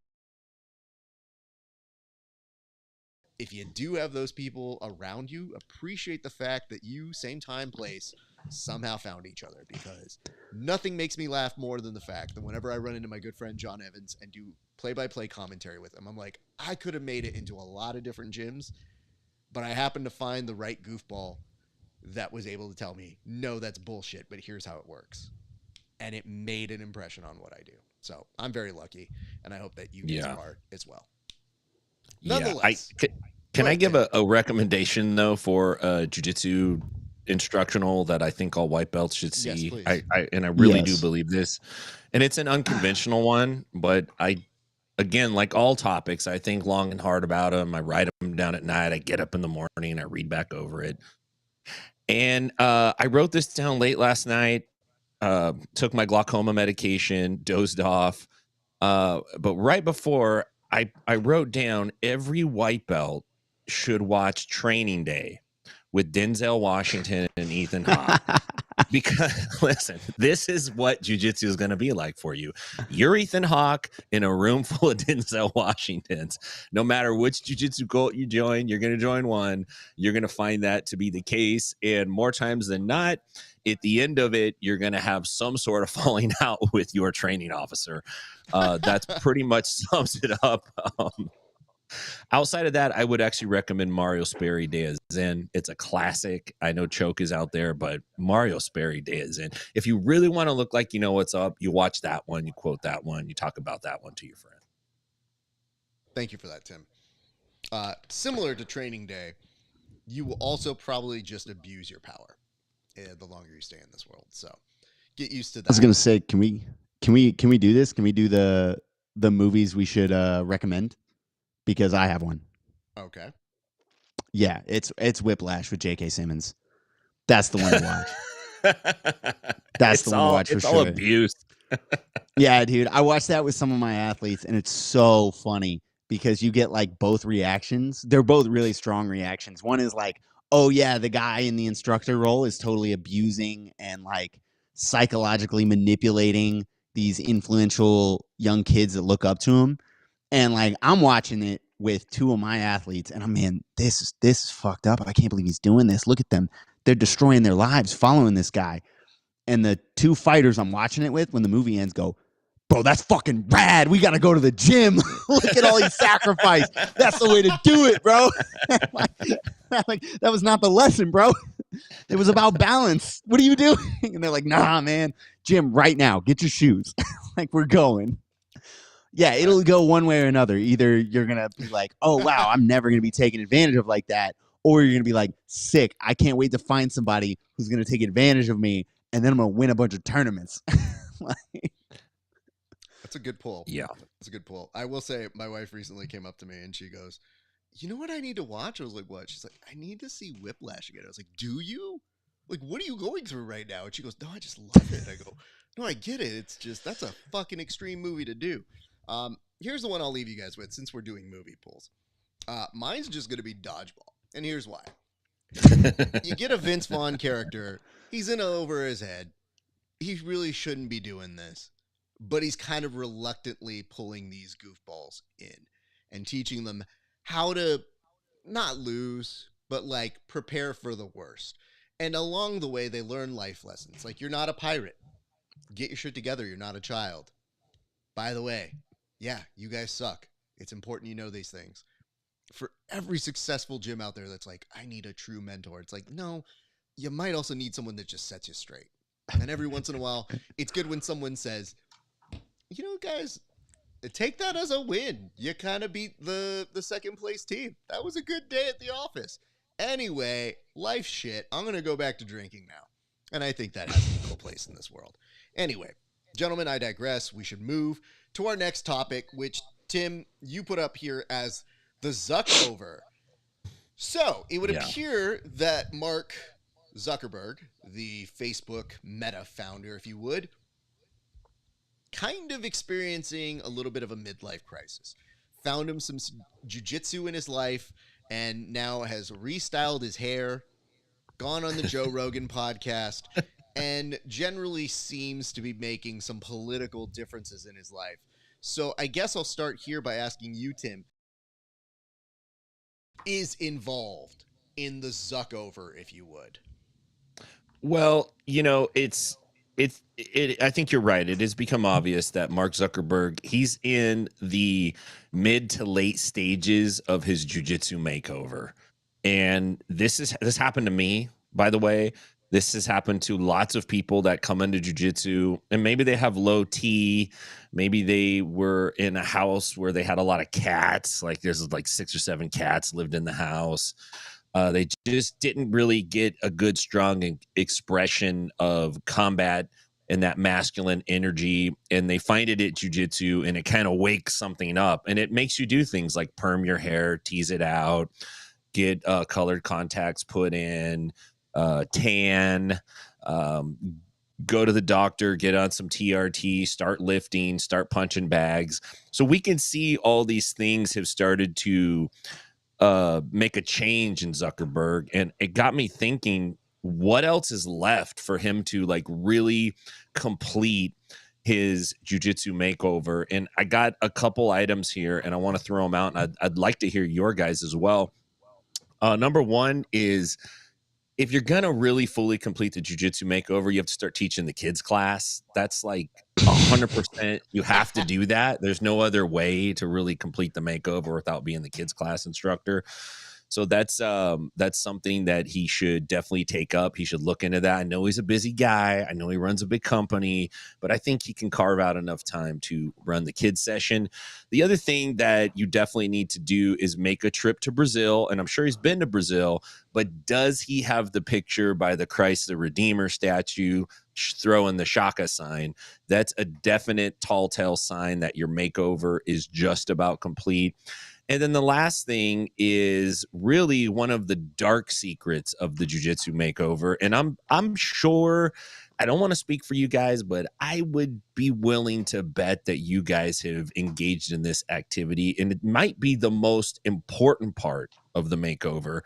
you do have those people around you, appreciate the fact that you, same time, place, somehow found each other, because nothing makes me laugh more than the fact that whenever I run into my good friend John Evans and do play-by-play commentary with him, I'm like, I could have made it into a lot of different gyms, but I happened to find the right goofball that was able to tell me, no, that's bullshit, but here's how it works. And it made an impression on what I do. So I'm very lucky, and I hope that you guys are as well. Nonetheless. Can I give a recommendation, though, for jiu-jitsu instructional that I think all white belts should see? Yes, please. I really do believe this. And it's an unconventional one, but again, like all topics, I think long and hard about them. I write them down at night. I get up in the morning. I read back over it. And I wrote this down late last night, took my glaucoma medication, dozed off. But right before, I wrote down every white belt should watch Training Day with Denzel Washington and Ethan Hawke. Because, listen, this is what jiu-jitsu is going to be like for you. You're Ethan Hawke in a room full of Denzel Washingtons. No matter which jiu-jitsu cult you join, you're going to join one. You're going to find that to be the case. And more times than not, at the end of it, you're going to have some sort of falling out with your training officer. That's pretty much sums it up. Outside of that, I would actually recommend Mario Sperry Day of Zen. It's a classic. I know Choke is out there, but Mario Sperry Day of Zen. If you really want to look like you know what's up, you watch that one, you quote that one, you talk about that one to your friend. Thank you for that, Tim. Similar to Training Day, you will also probably just abuse your power the longer you stay in this world. So get used to that. I was going to say, can we do this? Can we do the movies we should recommend? Because I have one. Okay. Yeah, it's Whiplash with J.K. Simmons. That's the one to watch. That's the one to watch for it's sure. all abuse. Yeah, dude. I watched that with some of my athletes, and it's so funny because you get like both reactions. They're both really strong reactions. One is like, oh, yeah, the guy in the instructor role is totally abusing and like psychologically manipulating these influential young kids that look up to him. And like, I'm watching it with two of my athletes, and I'm, man, this is fucked up. I can't believe he's doing this. Look at them. They're destroying their lives following this guy. And the two fighters I'm watching it with, when the movie ends, go, bro, that's fucking rad. We got to go to the gym. Look at all these sacrifice. That's the way to do it, bro. like, that was not the lesson, bro. It was about balance. What are you doing? And they're like, nah, man, gym right now. Get your shoes. Like, we're going. Yeah, it'll go one way or another. Either you're going to be like, oh, wow, I'm never going to be taken advantage of like that. Or you're going to be like, sick. I can't wait to find somebody who's going to take advantage of me. And then I'm going to win a bunch of tournaments. Like, that's a good pull. Yeah. That's a good pull. I will say my wife recently came up to me and she goes, you know what I need to watch? I was like, what? She's like, I need to see Whiplash again. I was like, do you? Like, what are you going through right now? And she goes, no, I just love it. I go, no, I get it. It's just, that's a fucking extreme movie to do. Here's the one I'll leave you guys with since we're doing movie pulls. Mine's just going to be Dodgeball. And here's why. You get a Vince Vaughn character. He's in over his head. He really shouldn't be doing this. But he's kind of reluctantly pulling these goofballs in and teaching them how to not lose, but like prepare for the worst. And along the way, they learn life lessons. Like, you're not a pirate. Get your shit together. You're not a child. By the way, yeah, you guys suck. It's important you know these things. For every successful gym out there that's like, I need a true mentor. It's like, no, you might also need someone that just sets you straight. And every once in a while, it's good when someone says, you know, guys, take that as a win. You kind of beat the second place team. That was a good day at the office. Anyway, life shit. I'm going to go back to drinking now. And I think that has an equal place in this world. Anyway, gentlemen, I digress. We should move to our next topic, which, Tim, you put up here as the ZUCKOVER. So it would appear that Mark Zuckerberg, the Facebook Meta founder, if you would, kind of experiencing a little bit of a midlife crisis. Found him some jiu-jitsu in his life and now has restyled his hair, gone on the Joe Rogan podcast, and generally seems to be making some political differences in his life. So I guess I'll start here by asking you, Tim, is involved in the ZUCKOVER, if you would? Well, you know, I think you're right. It has become obvious that Mark Zuckerberg, he's in the mid to late stages of his jiu-jitsu makeover. And this happened to me, by the way. This has happened to lots of people that come into jiu-jitsu, and maybe they have low T. Maybe they were in a house where they had a lot of cats. Like, there's like 6 or 7 cats lived in the house. They just didn't really get a good, strong expression of combat and that masculine energy. And they find it at jiu-jitsu, and it kind of wakes something up. And it makes you do things like perm your hair, tease it out, get colored contacts put in, tan, go to the doctor, get on some TRT, start lifting, start punching bags. So we can see all these things have started to make a change in Zuckerberg. And it got me thinking, what else is left for him to like really complete his jiu-jitsu makeover? And I got a couple items here and I want to throw them out, and I'd like to hear your guys as well. Number one is, if you're going to really fully complete the jiu-jitsu makeover, you have to start teaching the kids class. That's like 100%. You have to do that. There's no other way to really complete the makeover without being the kids class instructor. So that's something that he should definitely take up. He should look into that. I know he's a busy guy. I know he runs a big company, but I think he can carve out enough time to run the kids session. The other thing that you definitely need to do is make a trip to Brazil. And I'm sure he's been to Brazil, but does he have the picture by the Christ the Redeemer statue throwing the Shaka sign? That's a definite tall tale sign that your makeover is just about complete. And then the last thing is really one of the dark secrets of the jiu-jitsu makeover. And I'm sure, I don't want to speak for you guys, but I would be willing to bet that you guys have engaged in this activity, and it might be the most important part of the makeover.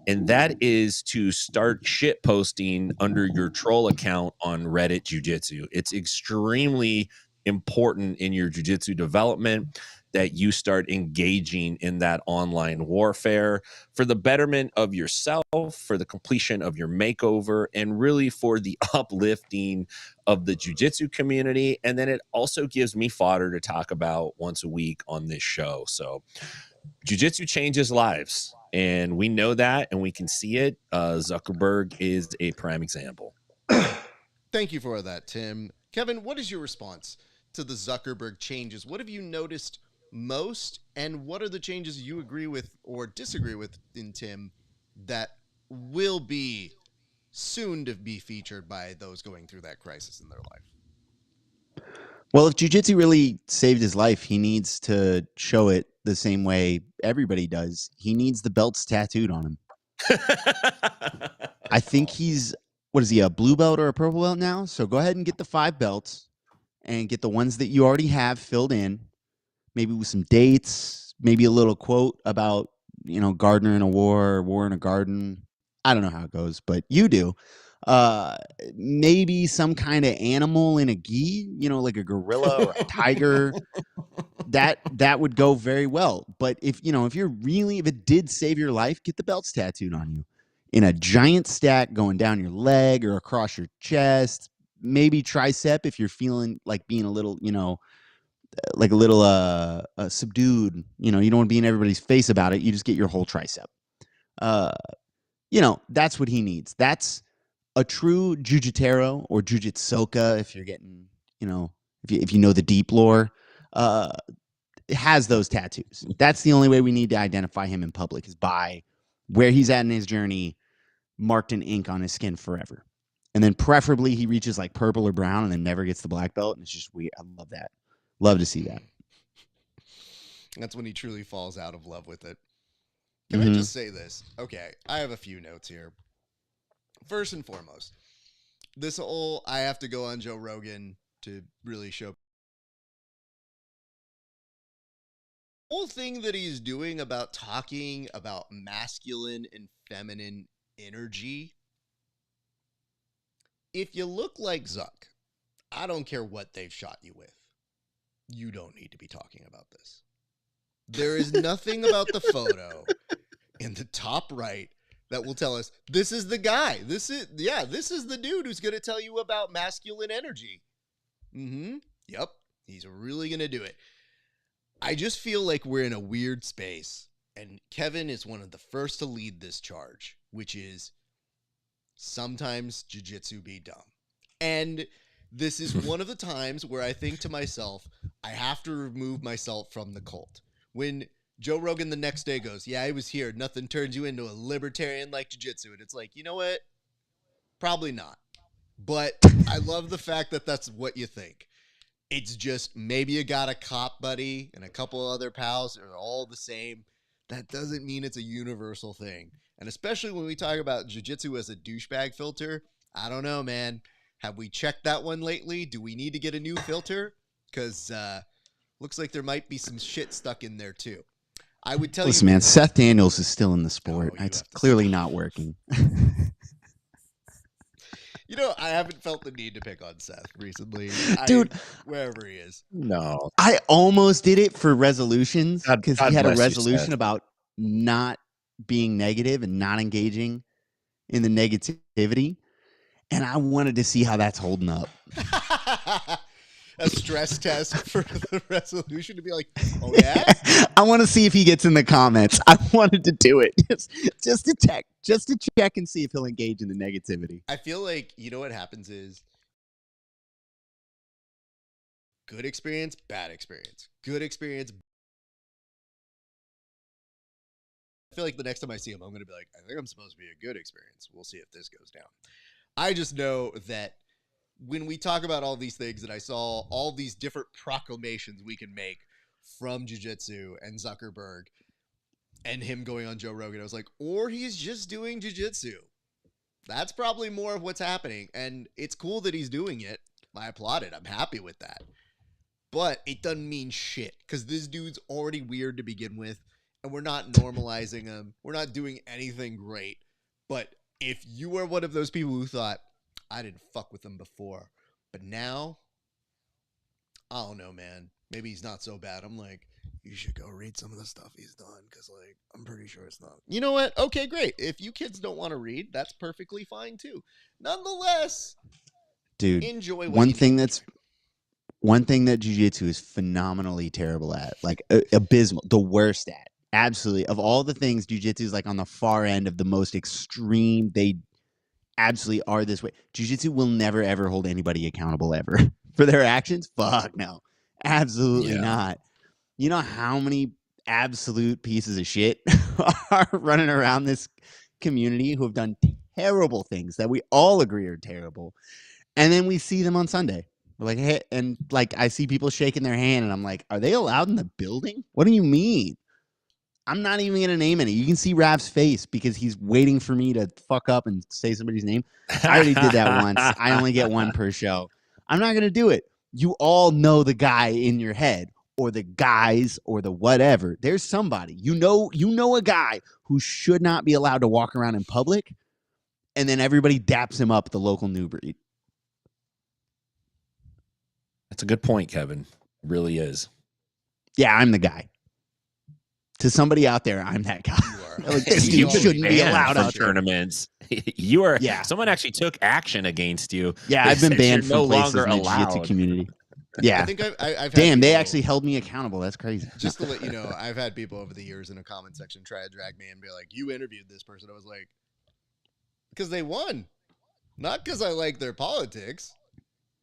And that is to start shit posting under your troll account on Reddit Jiu-Jitsu. It's extremely important in your jiu-jitsu development that you start engaging in that online warfare for the betterment of yourself, for the completion of your makeover, and really for the uplifting of the jiu-jitsu community. And then it also gives me fodder to talk about once a week on this show. So jiu-jitsu changes lives, and we know that, and we can see it. Zuckerberg is a prime example. Thank you for that, Tim. Kevin, what is your response to the Zuckerberg changes? What have you noticed most, and what are the changes you agree with or disagree with in Tim that will be soon to be featured by those going through that crisis in their life? Well, if jiu-jitsu really saved his life, he needs to show it the same way everybody does. He needs the belts tattooed on him. I think he's, what is he, a blue belt or a purple belt now? So go ahead and get the 5 belts and get the ones that you already have filled in, maybe with some dates, maybe a little quote about, Gardner in a war, war in a garden. I don't know how it goes, but you do. Maybe some kind of animal in a gi, like a gorilla or a tiger. That would go very well. But if it did save your life, get the belts tattooed on you in a giant stack going down your leg or across your chest, maybe tricep if you're feeling like being a little, like a little subdued. You don't want to be in everybody's face about it. You just get your whole tricep. That's what he needs. That's a true jujitero or jujitsoka, if you're getting, if you know the deep lore, has those tattoos. That's the only way we need to identify him in public, is by where he's at in his journey, marked in ink on his skin forever. And then preferably he reaches like purple or brown and then never gets the black belt. And it's just weird. I love that. Love to see that. That's when he truly falls out of love with it. Can I just say this? Okay, I have a few notes here. First and foremost, this whole I have to go on Joe Rogan to really show whole thing that he's doing about talking about masculine and feminine energy. If you look like Zuck, I don't care what they've shot you with. You don't need to be talking about this. There is nothing about the photo in the top right that will tell us this is the guy. This is the dude who's going to tell you about masculine energy. Yep. He's really going to do it. I just feel like we're in a weird space, and Kevin is one of the first to lead this charge, which is sometimes jiu-jitsu be dumb. And this is one of the times where I think to myself, I have to remove myself from the cult. When Joe Rogan the next day goes, yeah, I was here. Nothing turns you into a libertarian like jiu-jitsu. And it's like, you know what? Probably not. But I love the fact that that's what you think. It's just maybe you got a cop buddy and a couple other pals that are all the same. That doesn't mean it's a universal thing. And especially when we talk about jiu-jitsu as a douchebag filter, I don't know, man. Have we checked that one lately? Do we need to get a new filter? Because looks like there might be some shit stuck in there too. I would tell you. Listen, man, Seth Daniels is still in the sport. It's clearly not working. I haven't felt the need to pick on Seth recently. Dude. Wherever he is. No. I almost did it for resolutions because he had a bless you, resolution Seth. about not being negative and not engaging in the negativity. And I wanted to see how that's holding up. A stress test for the resolution to be like, oh yeah? I want to see if he gets in the comments. I wanted to do it just to check and see if he'll engage in the negativity. I feel like, what happens is good experience, bad experience. Good experience. I feel like the next time I see him, I'm going to be like, I think I'm supposed to be a good experience. We'll see if this goes down. I just know that when we talk about all these things, that I saw all these different proclamations we can make from jiu-jitsu and Zuckerberg, and him going on Joe Rogan. I was like, or he's just doing jiu-jitsu. That's probably more of what's happening. And it's cool that he's doing it. I applaud it. I'm happy with that. But it doesn't mean shit because this dude's already weird to begin with. And we're not normalizing him. We're not doing anything great. But if you are one of those people who thought, I didn't fuck with him before, but now, I don't know, man. Maybe he's not so bad. I'm like, you should go read some of the stuff he's done because, like, I'm pretty sure it's not. You know what? Okay, great. If you kids don't want to read, that's perfectly fine too. Nonetheless, dude, enjoy what one thing that jiu-jitsu is phenomenally terrible at, like abysmal, the worst at. Absolutely. Of all the things, jiu-jitsu is like on the far end of the most extreme. They absolutely are this way. Jiu-jitsu will never, ever hold anybody accountable ever for their actions. Fuck no. Absolutely not. You know how many absolute pieces of shit are running around this community who have done terrible things that we all agree are terrible. And then we see them on Sunday. We're like, hey, and like I see people shaking their hand and I'm like, are they allowed in the building? What do you mean? I'm not even going to name any. You can see Raf's face because he's waiting for me to fuck up and say somebody's name. I already did that once. I only get one per show. I'm not going to do it. You all know the guy in your head or the guys or the whatever. There's somebody. You know a guy who should not be allowed to walk around in public, and then everybody daps him up, the local new breed. That's a good point, Kevin. It really is. Yeah, I'm the guy. To somebody out there, I'm that guy. Like, this You dude shouldn't be allowed from out there. tournaments. You are. Yeah. Someone actually took action against you. Yeah, They I've been said banned you're from places longer in the jiu-jitsu allowed. community. Yeah. I think I've had Damn, they people- actually held me accountable. That's crazy. Just to let you know, I've had people over the years in a comment section try to drag me and be like, you interviewed this person. I was like, because they won. Not because I like their politics.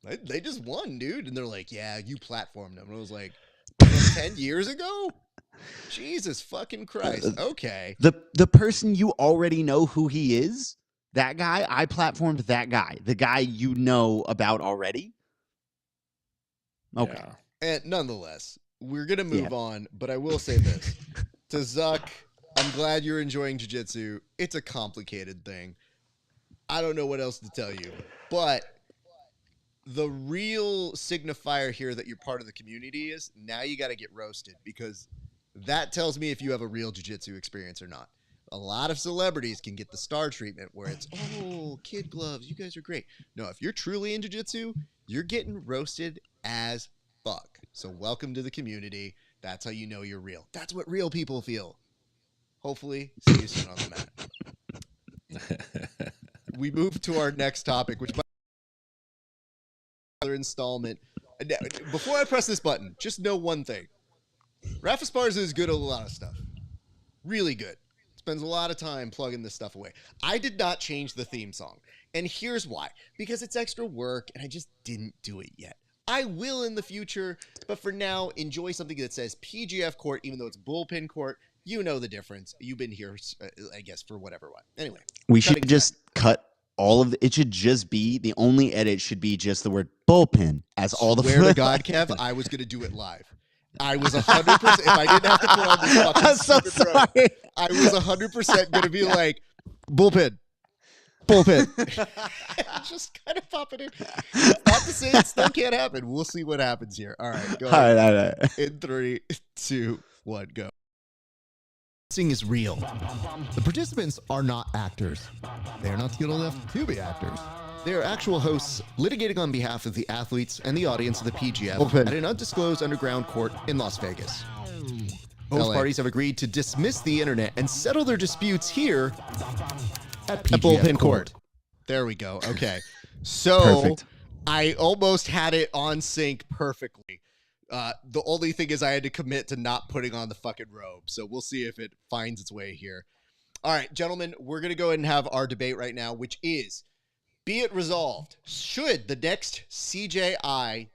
They just won, dude. And they're like, yeah, you platformed them. And I was like, from 10 years ago? Jesus fucking Christ. Okay. The person you already know who he is, that guy, I platformed that guy. The guy you know about already. Okay. Yeah. And nonetheless, we're going to move on, but I will say this. To Zuck, I'm glad you're enjoying jiu-jitsu. It's a complicated thing. I don't know what else to tell you, but the real signifier here that you're part of the community is now you got to get roasted, because that tells me if you have a real jiu-jitsu experience or not. A lot of celebrities can get the star treatment where it's, oh, kid gloves, you guys are great. No, if you're truly in jiu-jitsu, you're getting roasted as fuck. So welcome to the community. That's how you know you're real. That's what real people feel. Hopefully, see you soon on the mat. We move to our next topic, which might be another installment. Before I press this button, just know one thing. RAF ESPARZA is good at a lot of stuff. Really good. Spends a lot of time plugging this stuff away. I did not change the theme song. And here's why. Because it's extra work and I just didn't do it yet. I will in the future, but for now, enjoy something that says PGF Court, even though it's Bullpen Court. You know the difference. You've been here, I guess, for whatever one. Anyway. We should just cut all of it. Should just be, the only edit should be just the word bullpen as all the Swear to God, Kev, I was going to do it live. I was 100%, if I didn't have to put on this fucking I'm so stupid robe, sorry. I was 100% going to be like, bullpen. Just kind of pop it in. Not to say it still can't happen. We'll see what happens here. All right, go ahead. All right. In 3, 2, 1, go. Boxing is real. The participants are not actors. They are not skilled enough to be actors. They are actual hosts litigating on behalf of the athletes and the audience of the PGF at an undisclosed underground court in Las Vegas. Both parties have agreed to dismiss the internet and settle their disputes here at Bullpen Court. There we go. Okay. So Perfect. I almost had it on sync perfectly. The only thing is I had to commit to not putting on the fucking robe. So we'll see if it finds its way here. All right, gentlemen, we're going to go ahead and have our debate right now, which is, be it resolved, should the next CJI,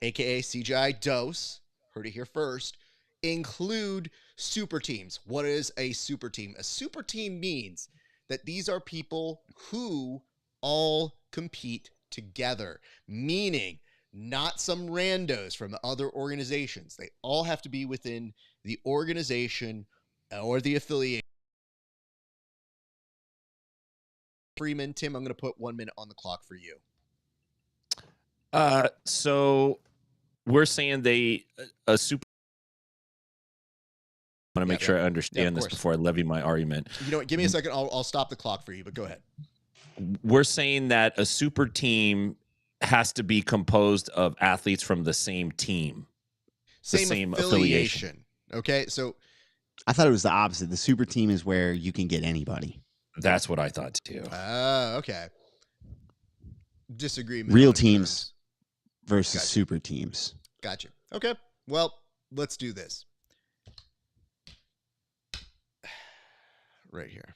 aka CJI dose, heard it here first, include super teams? What is a super team? A super team means that these are people who all compete together, meaning not some randos from other organizations. They all have to be within the organization or the affiliate. Freeman, Tim, I'm going to put 1 minute on the clock for you. So we're saying a super. I want to make sure I understand this before I levy my argument. You know what? Give me a second. I'll stop the clock for you, but go ahead. We're saying that a super team has to be composed of athletes from the same team. Same affiliation. Okay, so I thought it was the opposite. The super team is where you can get anybody. That's what I thought too. Okay. Disagreement. Real teams versus super teams. Gotcha. Okay. Well, let's do this. Right here.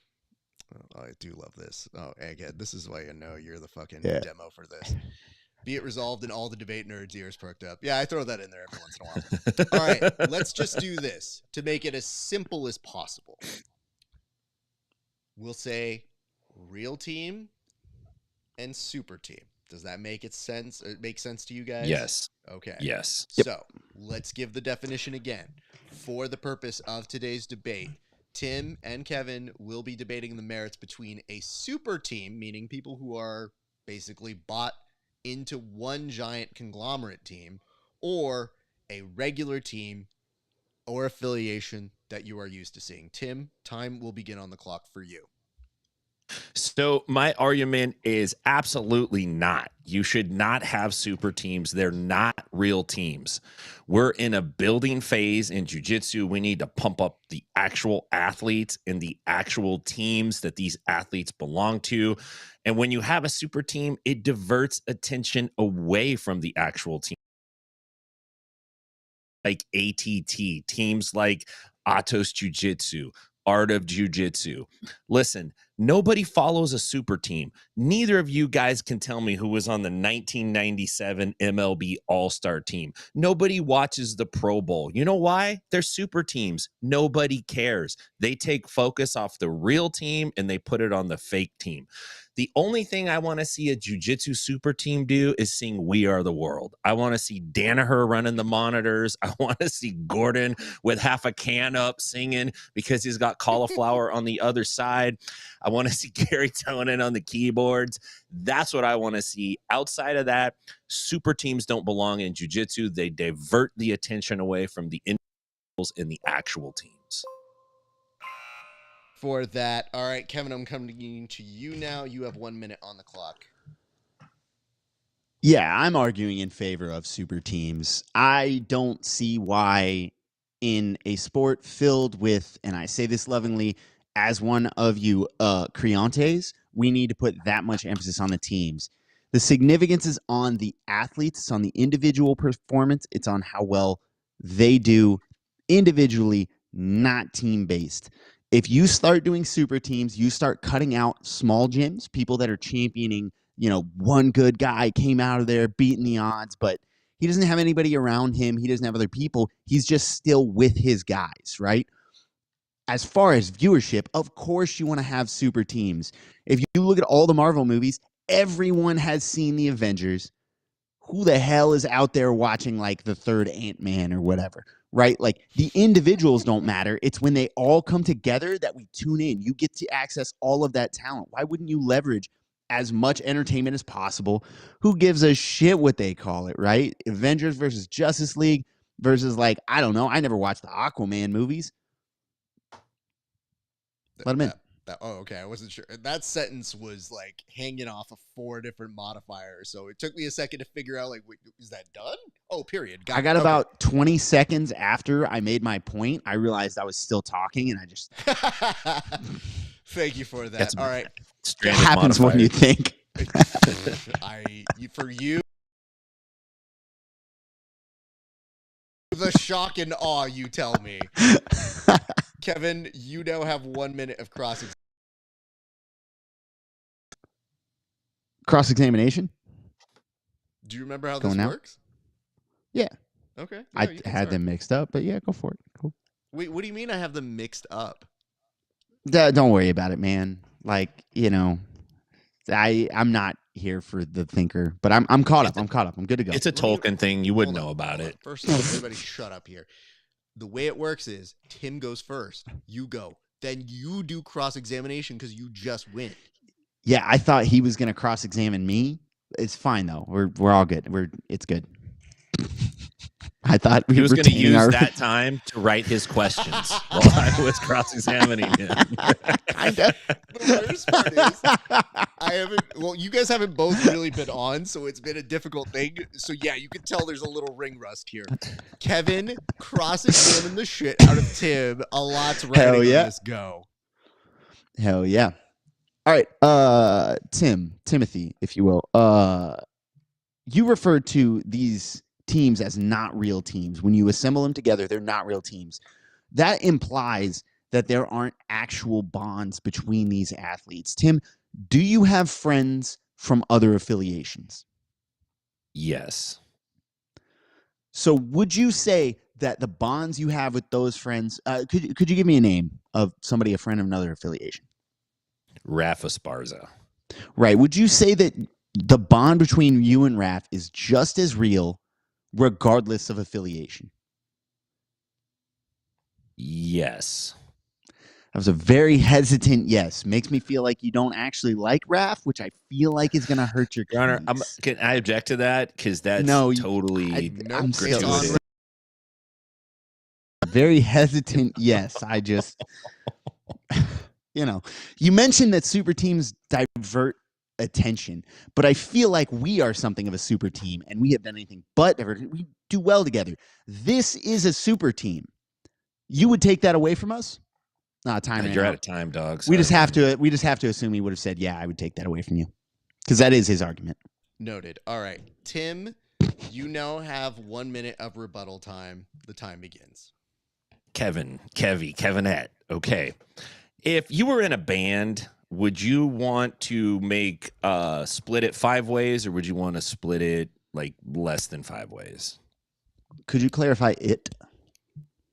Oh, I do love this. Oh, again, this is why you know you're the fucking demo for this. Be it resolved and all the debate nerds' ears perked up. Yeah, I throw that in there every once in a while. All right, let's just do this to make it as simple as possible. We'll say real team and super team. Does that make sense? Make sense to you guys? Yes. Okay. Yes. So let's give the definition again. For the purpose of today's debate, Tim and Kevin will be debating the merits between a super team, meaning people who are basically bought into one giant conglomerate team, or a regular team or affiliation that you are used to seeing. Tim, time will begin on the clock for you. So my argument is absolutely not. You should not have super teams. They're not real teams. We're in a building phase in jiu-jitsu. We need to pump up the actual athletes and the actual teams that these athletes belong to. And when you have a super team, it diverts attention away from the actual team. Like ATT, teams like Atos Jiu-Jitsu, Art of Jiu-Jitsu. Listen, nobody follows a super team. Neither of you guys can tell me who was on the 1997 MLB All-Star team. Nobody watches the Pro Bowl. You know why? They're super teams. Nobody cares. They take focus off the real team and they put it on the fake team. The only thing I want to see a jiu-jitsu super team do is sing We Are the World. I want to see Danaher running the monitors. I want to see Gordon with half a can up singing because he's got cauliflower on the other side. I want to see Gary Tonin on the keyboards. That's what I want to see. Outside of that, super teams don't belong in jiu-jitsu. They divert the attention away from the individuals in the actual teams. For that. All right, Kevin, I'm coming to you now. You have 1 minute on the clock. Yeah, I'm arguing in favor of super teams. I don't see why in a sport filled with, and I say this lovingly, as one of you creantes, we need to put that much emphasis on the teams. The significance is on the athletes. It's on the individual performance. It's on how well they do individually, not team-based. If you start doing super teams, you start cutting out small gyms, people that are championing, one good guy came out of there beating the odds, but he doesn't have anybody around him. He doesn't have other people. He's just still with his guys, right? As far as viewership, of course you want to have super teams. If you look at all the Marvel movies, everyone has seen the Avengers. Who the hell is out there watching like the third Ant-Man or whatever, right? Like the individuals don't matter. It's when they all come together that we tune in. You get to access all of that talent. Why wouldn't you leverage as much entertainment as possible? Who gives a shit what they call it, right? Avengers versus Justice League versus like, I don't know. I never watched the Aquaman movies. Let them in. Oh, okay. I wasn't sure. That sentence was like hanging off of 4 different modifiers. So it took me a second to figure out, like, wait, is that done? Oh, period. I got about 20 seconds after I made my point. I realized I was still talking and I just. Thank you for that. All right. It happens when you think. For you. The shock and awe, you tell me. Kevin, you now have 1 minute of cross-examination. Do you remember how this works? Yeah. Okay. No, I had them mixed up, but yeah, go for it. Cool. Wait, what do you mean I have them mixed up? Don't worry about it, man. Like, I'm not here for the thinker, but I'm caught up. I'm good to go. It's a Tolkien thing. You wouldn't know about it. First of all, everybody shut up here. the way it works is Tim goes first, you go, then you do cross-examination because you just win. Yeah, I thought he was going to cross-examine me. It's fine though. We're all good. It's good. I thought He we was were going to use our that time to write his questions while I was cross-examining him. kind of. The worst part is, you guys haven't both really been on, so it's been a difficult thing. So yeah, you can tell there's a little ring rust here. Kevin cross-examined the shit out of Tim. A lot's riding on this go. Hell yeah. All right, Timothy, if you will. You referred to these teams as not real teams. When you assemble them together, they're not real teams. That implies that there aren't actual bonds between these athletes. Tim, do you have friends from other affiliations? Yes. So would you say that the bonds you have with those friends, could you give me a name of somebody, a friend of another affiliation? RAF ESPARZA. Right. Would you say that the bond between you and RAF is just as real regardless of affiliation? Yes. That was a very hesitant yes. Makes me feel like you don't actually like RAF, which I feel like is going to hurt your Honor, case. can I object to that? Because that's totally I'm gratuitous. Very hesitant yes. I just, you mentioned that super teams divert attention, but I feel like we are something of a super team, and we have done anything but divert. We do well together. This is a super team. You would take that away from us? Time. You're out of time, dog. We just have to assume he would have said, yeah, I would take that away from you. Because that is his argument. Noted. All right. Tim, you now have 1 minute of rebuttal time. The time begins. Kevinette. Okay. If you were in a band, would you want to make split it 5 ways, or would you want to split it like less than 5 ways? Could you clarify it?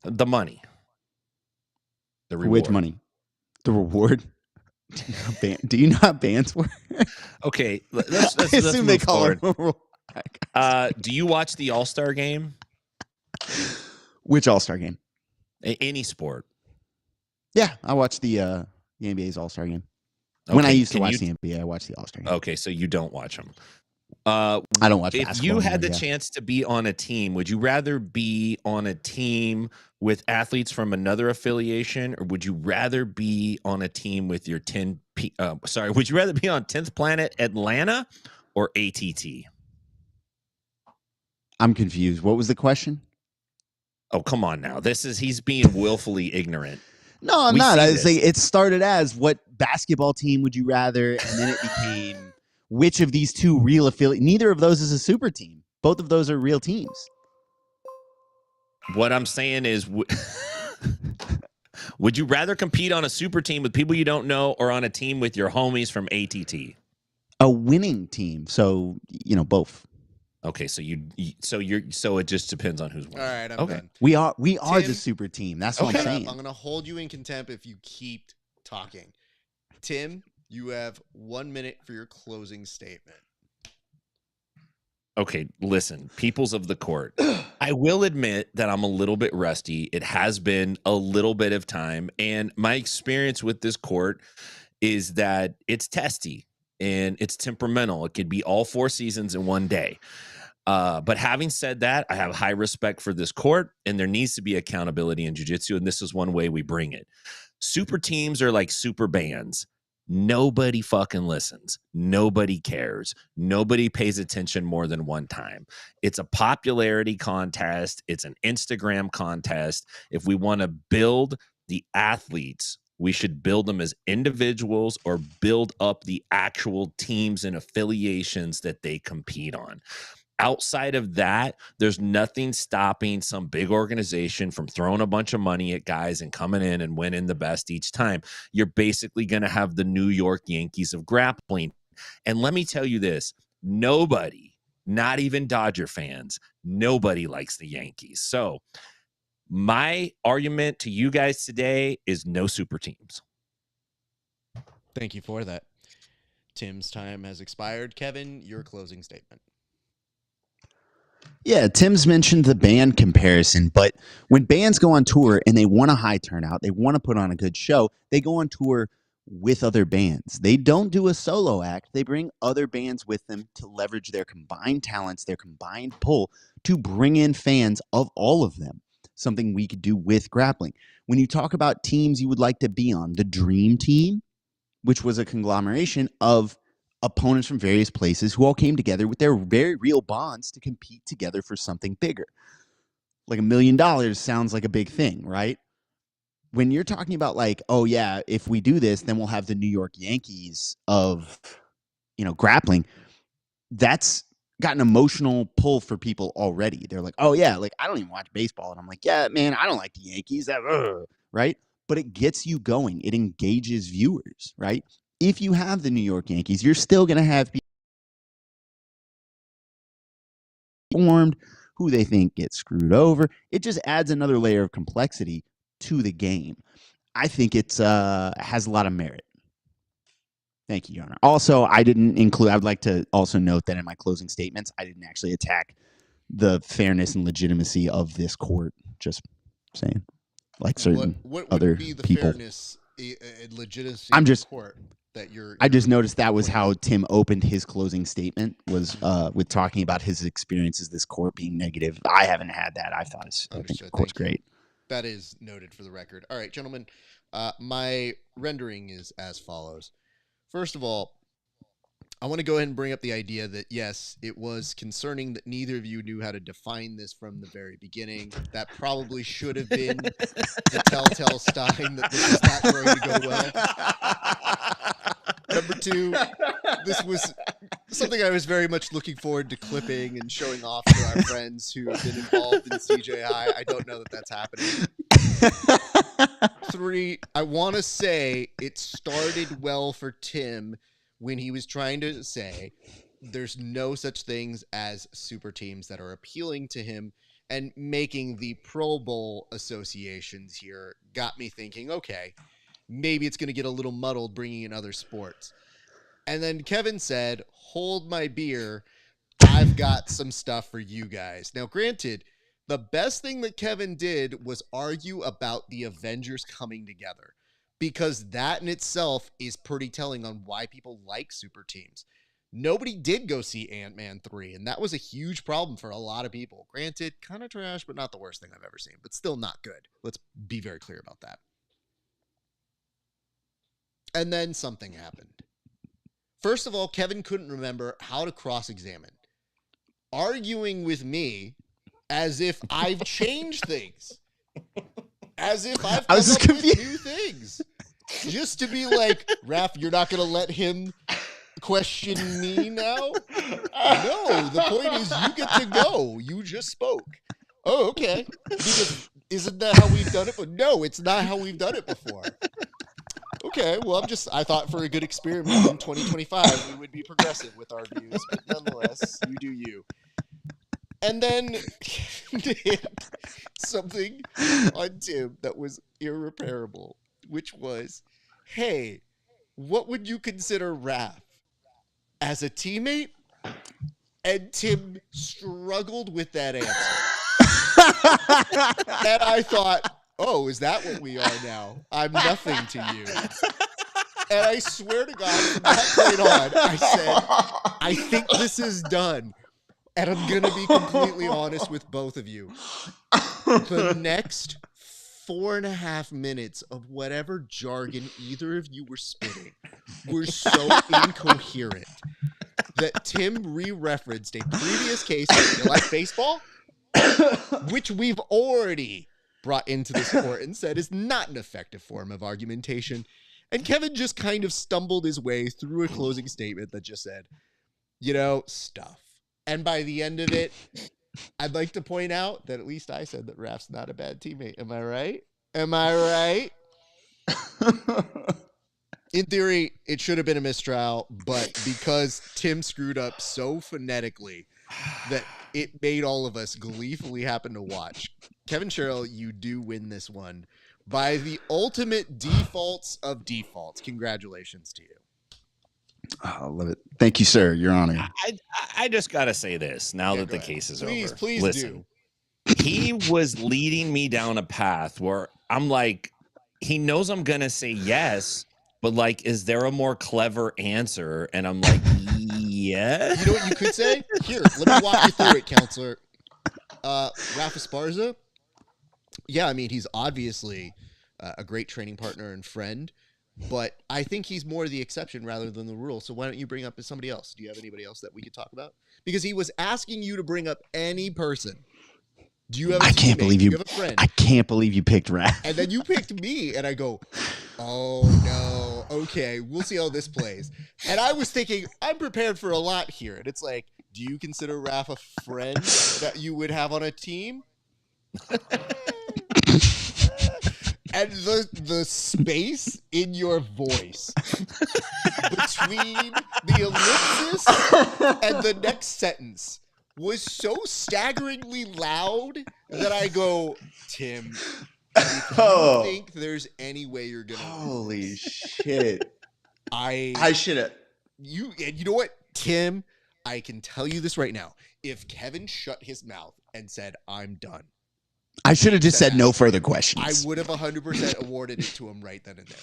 The money. The reward. Which money? The reward? Do you know how bands work? Okay, let's assume they call it. Do you watch the All-Star game? Which All-Star game? Any sport. Yeah, I watch the NBA's All-Star game. Okay, when I used to watch the NBA, I watched the All-Star game. Okay, so you don't watch them. I don't watch basketball. If you had the chance to be on a team, would you rather be on a team with athletes from another affiliation, or would you rather be on a team with your would you rather be on 10th Planet Atlanta or ATT? I'm confused. What was the question? Oh, come on now. He's being willfully ignorant. No, I'm not. I was saying it started as what basketball team would you rather, and then it became which of these two real affiliates. Neither of those is a super team. Both of those are real teams. What I'm saying is, would you rather compete on a super team with people you don't know, or on a team with your homies from ATT? A winning team. So, both. Okay, so it just depends on who's winning. All right, I'm done. We are the super team. That's what I'm saying. I'm going to hold you in contempt if you keep talking. Tim, you have 1 minute for your closing statement. Okay, listen, peoples of the court. I will admit that I'm a little bit rusty. It has been a little bit of time, and my experience with this court is that it's testy and it's temperamental. It could be all 4 seasons in one day. But having said that, I have high respect for this court, and there needs to be accountability in jiu-jitsu, and this is one way we bring it. Super teams are like super bands. Nobody fucking listens. Nobody cares. Nobody pays attention more than one time. It's a popularity contest. It's an Instagram contest. If we want to build the athletes, we should build them as individuals or build up the actual teams and affiliations that they compete on. Outside of that, there's nothing stopping some big organization from throwing a bunch of money at guys and coming in and winning the best each time. You're basically going to have the New York Yankees of grappling. And let me tell you this, nobody, not even Dodger fans, nobody likes the Yankees. So my argument to you guys today is no super teams. Thank you for that. Tim's time has expired. Kevin, your closing statement. Yeah, Tim's mentioned the band comparison, but when bands go on tour and they want a high turnout, they want to put on a good show, they go on tour with other bands. They don't do a solo act. They bring other bands with them to leverage their combined talents, their combined pull to bring in fans of all of them. Something we could do with grappling. When you talk about teams you would like to be on, the Dream Team, which was a conglomeration of opponents from various places who all came together with their very real bonds to compete together for something bigger. Like $1 million sounds like a big thing, right? When you're talking about like, oh yeah, if we do this, then we'll have the New York Yankees of, grappling. That's got an emotional pull for people already. They're like, oh yeah, like I don't even watch baseball. And I'm like, yeah, man, I don't like the Yankees. Right? But it gets you going. It engages viewers, right? If you have the New York Yankees, you're still going to have people formed who they think get screwed over. It just adds another layer of complexity to the game. I think it's has a lot of merit. Thank you, Your Honor. Also, I would like to also note that in my closing statements, I didn't actually attack the fairness and legitimacy of this court. Just saying, like certain what other would be the people. Fairness and legitimacy I'm of just- the court that you're I just noticed that was how Tim opened his closing statement, was with talking about his experiences this court being negative. I haven't had that. I think the court's great. That is noted for the record. All right, gentlemen, my rendering is as follows. First of all, I want to go ahead and bring up the idea that, yes, it was concerning that neither of you knew how to define this from the very beginning. That probably should have been the telltale sign that this is not going to go well. Number two, this was something I was very much looking forward to clipping and showing off to our friends who have been involved in CJI. I don't know that that's happening. Three, I want to say it started well for Tim when he was trying to say there's no such things as super teams that are appealing to him, and making the Pro Bowl associations here got me thinking, okay, maybe it's going to get a little muddled bringing in other sports. And then Kevin said, hold my beer. I've got some stuff for you guys. Now, granted, the best thing that Kevin did was argue about the Avengers coming together, because that in itself is pretty telling on why people like super teams. Nobody did go see Ant-Man 3, and that was a huge problem for a lot of people. Granted, kind of trash, but not the worst thing I've ever seen, but still not good. Let's be very clear about that. And then something happened. First of all, Kevin couldn't remember how to cross-examine, arguing with me as if I've changed things, as if I've come up with new things, just to be like, Raph, you're not going to let him question me now? No, the point is you get to go. You just spoke. Oh, okay. Because isn't that how we've done it? But no, it's not how we've done it before. Okay, well, I thought for a good experiment in 2025, we would be progressive with our views, but nonetheless, you do you. And then did something on Tim that was irreparable, which was, hey, what would you consider Raph as a teammate? And Tim struggled with that answer. And I thought, oh, is that what we are now? I'm nothing to you. And I swear to God, from that point on, I said, I think this is done. And I'm going to be completely honest with both of you. The next 4.5 minutes of whatever jargon either of you were spitting were so incoherent that Tim re-referenced a previous case of You Like Baseball, which we've already brought into this court and said is not an effective form of argumentation. And Kevin just kind of stumbled his way through a closing statement that just said, stuff. And by the end of it, I'd like to point out that at least I said that Raph's not a bad teammate. Am I right? Am I right? In theory, it should have been a mistrial, but because Tim screwed up so phonetically that it made all of us gleefully happen to watch, Kevin Sherrill, you do win this one by the ultimate defaults of defaults. Congratulations to you. Oh, I love it. Thank you, sir. Your Honor. I just gotta say this now that go the ahead. case is Please, over. please Listen, do. he was leading me down a path where I'm like, he knows I'm gonna say yes, but like, is there a more clever answer? And I'm like, yeah. You know what you could say? Here, let me walk you through it, counselor. RAF ESPARZA. Yeah, I mean, he's obviously a great training partner and friend, but I think he's more the exception rather than the rule. So why don't you bring up somebody else? Do you have anybody else that we could talk about? Because he was asking you to bring up any person. Do you have a I can't teammate? believe Do you. you have a friend? I can't believe you picked Raph. And then you picked me, and I go, oh no, okay, we'll see how this plays. And I was thinking, I'm prepared for a lot here. And it's like, do you consider Raph a friend that you would have on a team? And the space in your voice between the ellipsis and the next sentence was so staggeringly loud that I go, Tim, if you think there's any way you're gonna Holy shit. I should have. you know what, Tim, I can tell you this right now. If Kevin shut his mouth and said, I'm done, I should have just said no further questions. I would have 100% awarded it to him right then and there.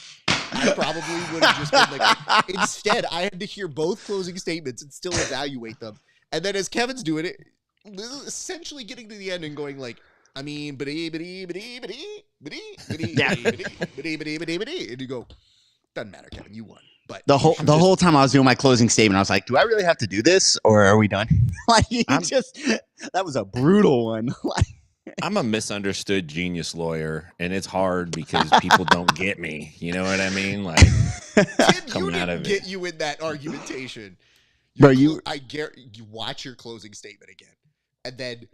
I probably would have just been like, instead, I had to hear both closing statements and still evaluate them. And then as Kevin's doing it, essentially getting to the end and going like, I mean, and you go, doesn't matter, Kevin, you won. But the whole time I was doing my closing statement, I was like, do I really have to do this or are we done? Like, that was a brutal one. I'm a misunderstood genius lawyer, and it's hard because people don't get me. You know what I mean? Like, coming out of it. Get you in that argumentation. Bro, you watch your closing statement again. And then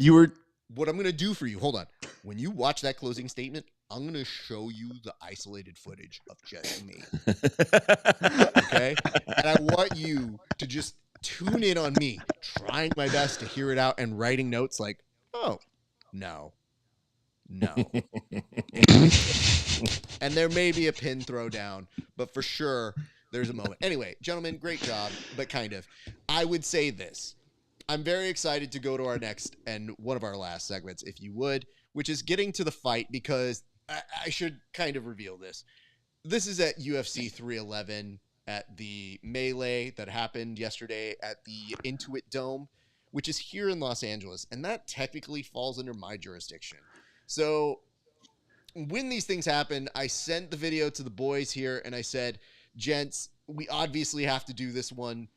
what I'm going to do for you, hold on. When you watch that closing statement, I'm going to show you the isolated footage of just me. Okay? And I want you to just tune in on me, trying my best to hear it out and writing notes like, oh, no. And there may be a pin throw down, but for sure there's a moment. Anyway, gentlemen, great job, but kind of. I would say this. I'm very excited to go to our next and one of our last segments, if you would, which is getting to the fight, because I should kind of reveal this. This is at UFC 311 at the melee that happened yesterday at the Intuit Dome, which is here in Los Angeles, and that technically falls under my jurisdiction. So when these things happen, I sent the video to the boys here, and I said, gents, we obviously have to do this one,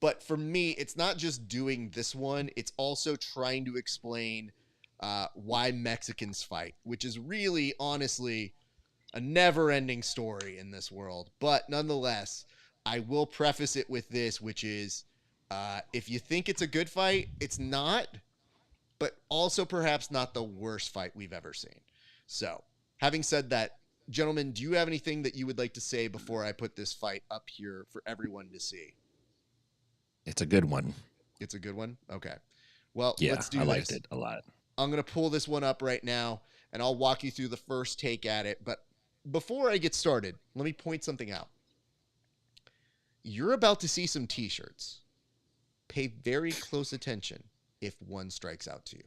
but for me, it's not just doing this one, it's also trying to explain why Mexicans fight, which is really, honestly, a never-ending story in this world. But nonetheless, I will preface it with this, which is, if you think it's a good fight, it's not, but also perhaps not the worst fight we've ever seen. So, having said that, gentlemen, do you have anything that you would like to say before I put this fight up here for everyone to see? It's a good one. It's a good one? Okay. Well, yeah, let's do I this. liked it a lot. I'm going to pull this one up right now, and I'll walk you through the first take at it. But before I get started, let me point something out. You're about to see some t-shirts. Pay very close attention if one strikes out to you.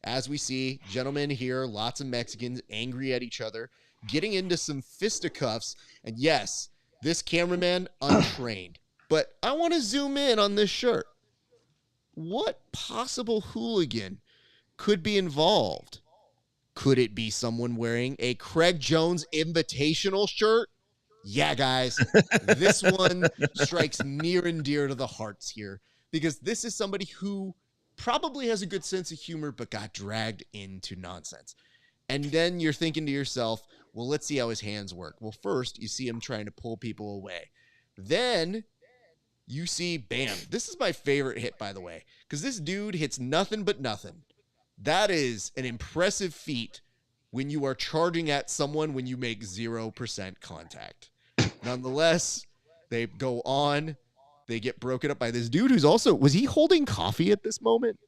As we see, gentlemen here, lots of Mexicans angry at each other, getting into some fisticuffs. And yes, this cameraman, untrained. But I want to zoom in on this shirt. What possible hooligan could be involved? Could it be someone wearing a Craig Jones Invitational shirt? Yeah, guys, this one strikes near and dear to the hearts here, because this is somebody who probably has a good sense of humor but got dragged into nonsense. And then you're thinking to yourself, well, let's see how his hands work. Well, first, you see him trying to pull people away. Then you see, bam, this is my favorite hit, by the way, because this dude hits nothing but nothing. That is an impressive feat when you are charging at someone when you make 0% contact. Nonetheless, they go on. They get broken up by this dude who's also, was he holding coffee at this moment?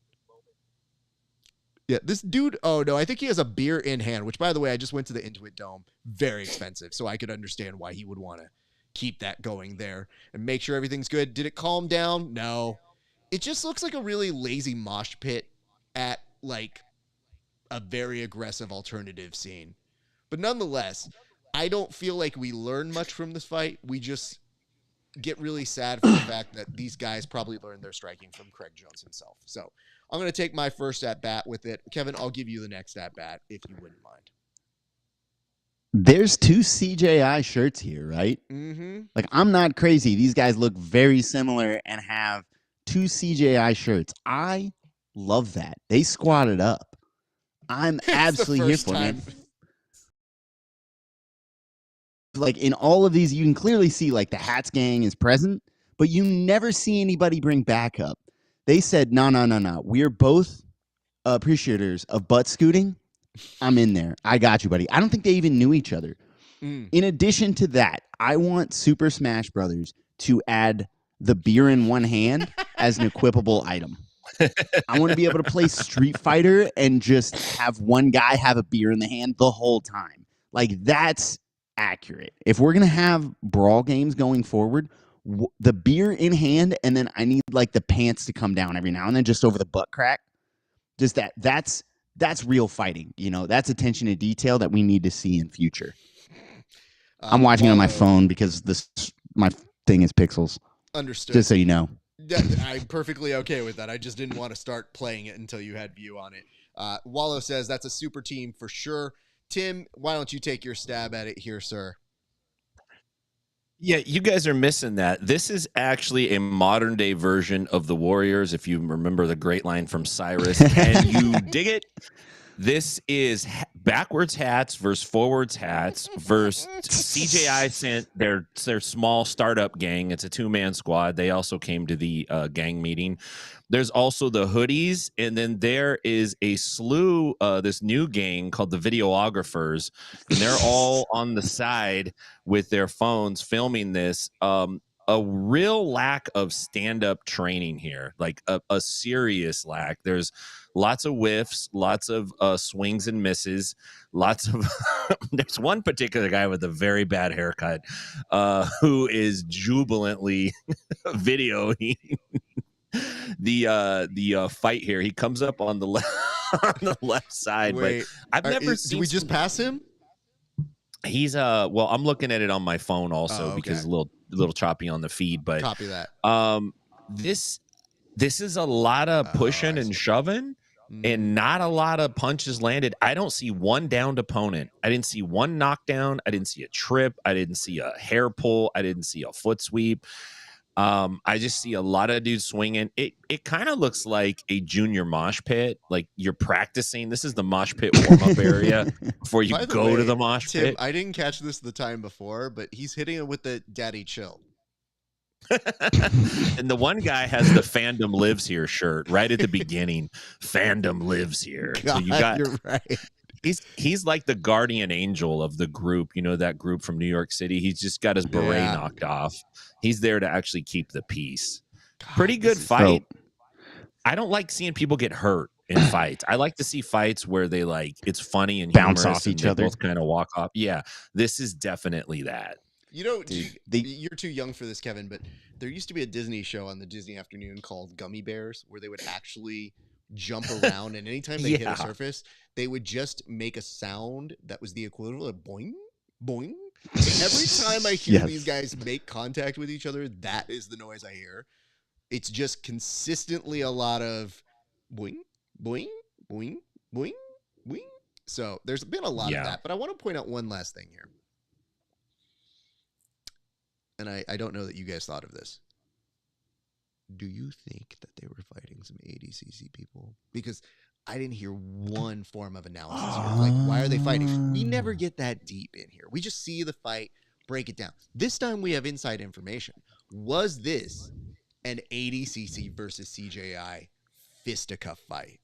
Yeah, this dude, oh no, I think he has a beer in hand, which by the way, I just went to the Intuit Dome. Very expensive, so I could understand why he would want to keep that going there and make sure everything's good. Did it calm down? No. It just looks like a really lazy mosh pit at like a very aggressive alternative scene. But nonetheless, I don't feel like we learn much from this fight. We just get really sad for the fact that these guys probably learned their striking from Craig Jones himself. So I'm going to take my first at bat with it. Kevin, I'll give you the next at bat if you wouldn't mind. There's 2 CJI shirts here, right? Mm-hmm. Like, I'm not crazy. These guys look very similar and have 2 CJI shirts. I love that. They squatted up. I'm absolutely here for it, man. Like, in all of these, you can clearly see, like, the Hats gang is present, but you never see anybody bring backup. They said, no. We're both appreciators of butt scooting. I'm in there. I got you, buddy. I don't think they even knew each other. In addition to that, I want Super Smash Brothers to add the beer in one hand as an equipable item. I want to be able to play Street Fighter and just have one guy have a beer in the hand the whole time. Like, that's accurate. If we're going to have brawl games going forward, the beer in hand, and then I need, like, the pants to come down every now and then just over the butt crack. Just that's real fighting. You know, that's attention to detail that we need to see in future. I'm watching it on my phone because my thing is pixels. Understood. Just so you know. Yeah, I'm perfectly okay with that. I just didn't want to start playing it until you had view on it. Wallow says that's a super team for sure. Tim, why don't you take your stab at it here, sir? Yeah, you guys are missing that. This is actually a modern day version of the Warriors. If you remember the great line from Cyrus, can you dig it? This is backwards hats versus forwards hats versus CJI sent their small startup gang. It's a 2-man squad. They also came to the gang meeting. There's also the hoodies, and then there is a slew, this new gang called the Videographers, and they're all on the side with their phones filming this. A real lack of stand-up training here, like a serious lack. There's lots of whiffs, lots of swings and misses, lots of there's one particular guy with a very bad haircut who is jubilantly videoing the fight here. He comes up on the left side. Wait, but I've never seen. Did we just pass him? He's well, I'm looking at it on my phone also because a little choppy on the feed, but copy that. This is a lot of pushing and shoving and not a lot of punches landed. I don't see one downed opponent. I didn't see one knockdown. I didn't see a trip. I didn't see a hair pull. I didn't see a foot sweep. I just see a lot of dudes swinging. It kind of looks like a junior mosh pit. Like you're practicing. This is the mosh pit warm-up area before you go to the mosh Tim, pit. I didn't catch this the time before, but he's hitting it with the daddy chill. And the one guy has the Fandom Lives Here shirt right at the beginning. Fandom lives here. God, So you got you're right. he's like the guardian angel of the group. You know, that group from New York City. He's just got his beret knocked off. He's there to actually keep the peace. God, Pretty good fight. I don't like seeing people get hurt in fights. I like to see fights where they it's funny and bounce humorous off and each they other. both kind of walk off. Yeah, this is definitely that. You know, Dude, you're too young for this, Kevin, but there used to be a Disney show on the Disney Afternoon called Gummy Bears where they would actually jump around, and anytime they hit a surface, they would just make a sound that was the equivalent of boing, boing. So every time I hear these guys make contact with each other, that is the noise I hear. It's just consistently a lot of boing, boing, boing, boing, boing. So there's been a lot of that, but I want to point out one last thing here. And I don't know that you guys thought of this. Do you think that they were fighting some ADCC people? Because I didn't hear one form of analysis here. Like, why are they fighting? We never get that deep in here. We just see the fight, break it down. This time we have inside information. Was this an ADCC versus CJI fisticuff fight?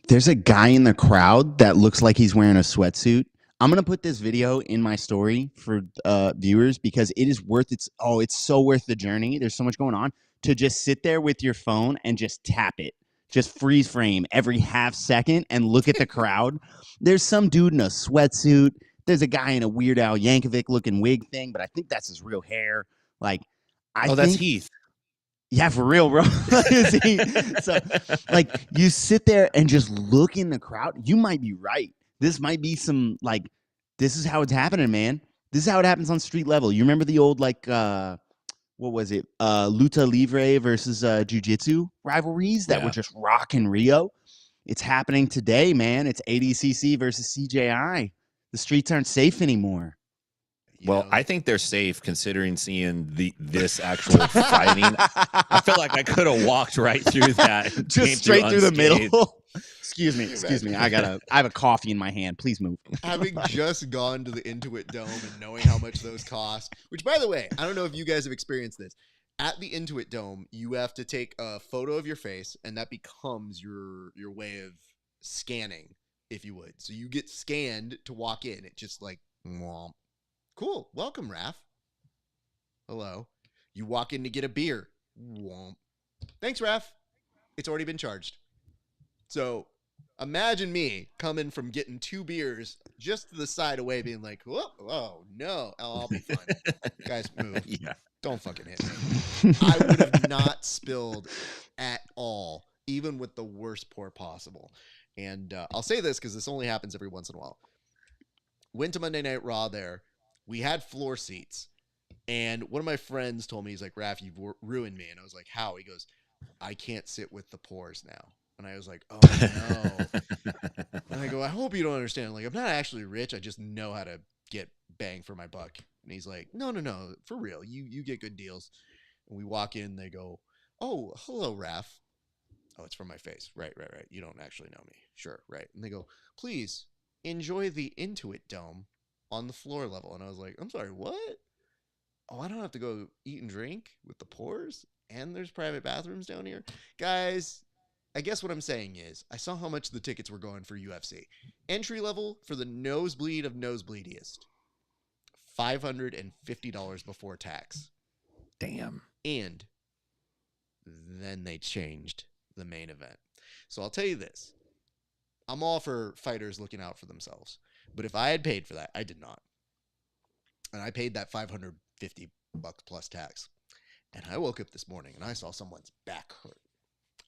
There's a guy in the crowd that looks like he's wearing a sweatsuit. I'm going to put this video in my story for viewers because it is worth it's so worth the journey. There's so much going on to just sit there with your phone and just tap it. Just freeze frame every half second and look at the crowd. There's some dude in a sweatsuit. There's a guy in a Weird Al Yankovic looking wig thing, but I think that's his real hair. Like, That's Heath. Yeah, for real, bro. So, like, you sit there and just look in the crowd. You might be right. This might be some, like, this is how it's happening, man. This is how it happens on street level. You remember the old, like, what was it? Luta Livre versus Jiu-Jitsu rivalries that were just rocking Rio? It's happening today, man. It's ADCC versus CJI. The streets aren't safe anymore. Well, I think they're safe considering seeing this actual fighting. I feel like I could have walked right through that, just straight through the middle. Excuse me. I have a coffee in my hand. Please move. Having just gone to the Intuit Dome and knowing how much those cost, which, by the way, I don't know if you guys have experienced this. At the Intuit Dome, you have to take a photo of your face, and that becomes your way of scanning, if you would. So you get scanned to walk in. It just like, womp. Cool. Welcome, RAF. Hello. You walk in to get a beer. Womp. Thanks, RAF. It's already been charged. So imagine me coming from getting 2 beers just to the side away being like, oh no, I'll be fine. Guys, move. Yeah. Don't fucking hit me. I would have not spilled at all, even with the worst pour possible. And I'll say this because this only happens every once in a while. Went to Monday Night Raw there. We had floor seats, and one of my friends told me, he's like, Raph, you've ruined me. And I was like, how? He goes, I can't sit with the pours now. And I was like, oh, no. And I go, I hope you don't understand. Like, I'm not actually rich. I just know how to get bang for my buck. And he's like, no, for real. You get good deals. And we walk in, they go, oh, hello, Raph. Oh, it's from my face. Right. You don't actually know me. Sure, right. And they go, please enjoy the Intuit Dome on the floor level. And I was like, I'm sorry, what? Oh, I don't have to go eat and drink with the pours? And there's private bathrooms down here? Guys, I guess what I'm saying is, I saw how much the tickets were going for UFC. Entry level for the nosebleed of nosebleediest, $550 before tax. Damn. And then they changed the main event. So I'll tell you this. I'm all for fighters looking out for themselves. But if I had paid for that, I did not. And I paid that $550 plus tax. And I woke up this morning and I saw someone's back hurt.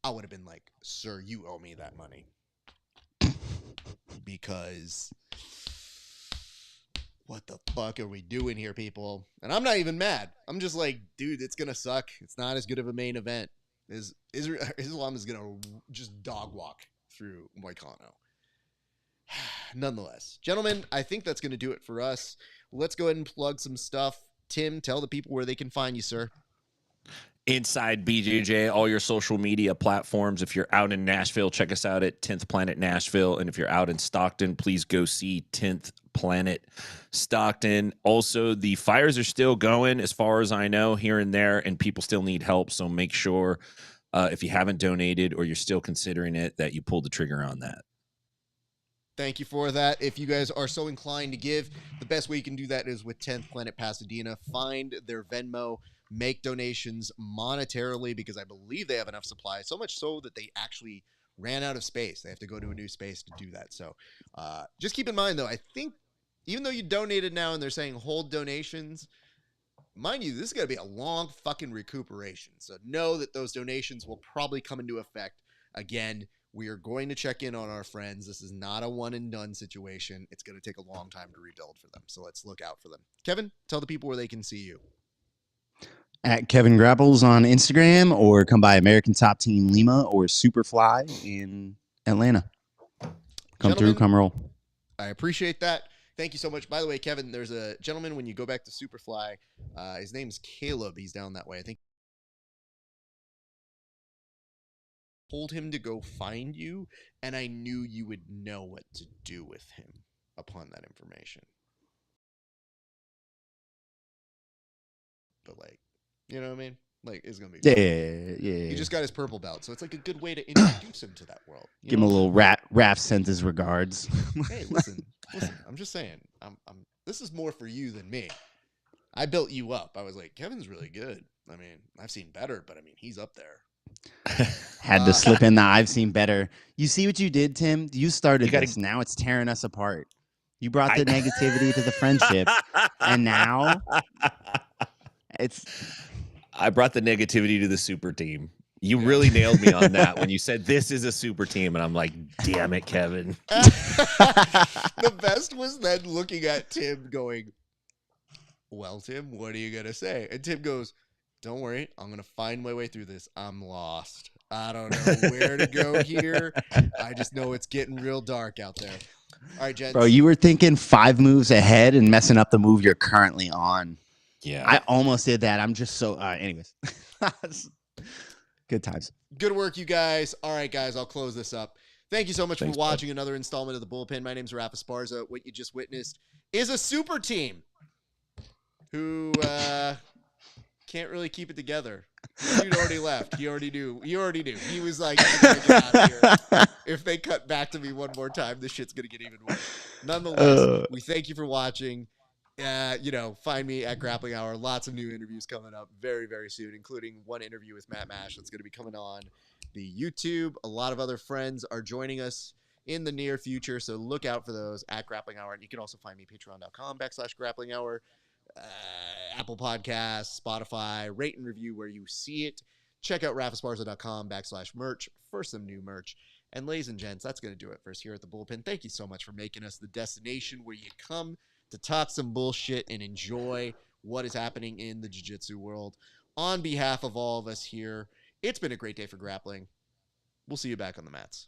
I would have been like, sir, you owe me that money. Because what the fuck are we doing here, people? And I'm not even mad. I'm just like, dude, it's going to suck. It's not as good of a main event. Islam is going to just dog walk through Moicano. Nonetheless, gentlemen, I think that's going to do it for us. Let's go ahead and plug some stuff. Tim, tell the people where they can find you, sir. Inside BJJ, all your social media platforms. If you're out in Nashville, check us out at 10th Planet Nashville. And if you're out in Stockton, please go see 10th Planet Stockton. Also, the fires are still going, as far as I know, here and there, and people still need help. So make sure if you haven't donated or you're still considering it, that you pull the trigger on that. Thank you for that. If you guys are so inclined to give, the best way you can do that is with 10th Planet Pasadena. Find their Venmo, make donations monetarily because I believe they have enough supply, so much so that they actually ran out of space. They have to go to a new space to do that. So just keep in mind, though, I think even though you donated now and they're saying hold donations, mind you, this is going to be a long fucking recuperation. So know that those donations will probably come into effect. Again, we are going to check in on our friends. This is not a one and done situation. It's going to take a long time to rebuild for them. So let's look out for them. Kevin, tell the people where they can see you. At Kevin Grapples on Instagram, or come by American Top Team Lima or Superfly in Atlanta. Come through, come roll. I appreciate that. Thank you so much. By the way, Kevin, there's a gentleman when you go back to Superfly. His name's Caleb. He's down that way. I think told him to go find you, and I knew you would know what to do with him upon that information. But like, you know what I mean? Like, it's gonna be fun. Yeah. He just got his purple belt, so it's like a good way to introduce him to that world. Give him a little Raph sent his regards. Hey, listen. I'm just saying. This is more for you than me. I built you up. I was like, Kevin's really good. I mean, I've seen better, but I mean, he's up there. Had to slip in the I've seen better. You see what you did, Tim? You started this. Now it's tearing us apart. You brought the negativity to the friendship, and now I brought the negativity to the super team. You really nailed me on that when you said this is a super team, and I'm like, damn it, Kevin. The best was then looking at Tim going, well, Tim, what are you going to say? And Tim goes, don't worry, I'm going to find my way through this. I'm lost. I don't know where to go here. I just know it's getting real dark out there. All right, gents. Bro, you were thinking 5 moves ahead and messing up the move you're currently on. Yeah. I almost did that. I'm just so anyways. Good times. Good work, you guys. All right, guys, I'll close this up. Thank you so much for watching another installment of The Bullpen. My name's RAF ESPARZA. What you just witnessed is a super team who can't really keep it together. Dude already left. He already knew. He was like, I gotta get out of here. If they cut back to me one more time, this shit's going to get even worse. Nonetheless, we thank you for watching. Find me at Grappling Hour. Lots of new interviews coming up very, very soon, including one interview with Matt Mash that's going to be coming on the YouTube. A lot of other friends are joining us in the near future, so look out for those at Grappling Hour. And you can also find me patreon.com/Grappling Hour, Apple Podcasts, Spotify, rate and review where you see it. Check out rafesparza.com/merch for some new merch. And ladies and gents, that's going to do it for us here at the Bullpen. Thank you so much for making us the destination where you come to talk some bullshit and enjoy what is happening in the jiu-jitsu world. On behalf of all of us here, it's been a great day for grappling. We'll see you back on the mats.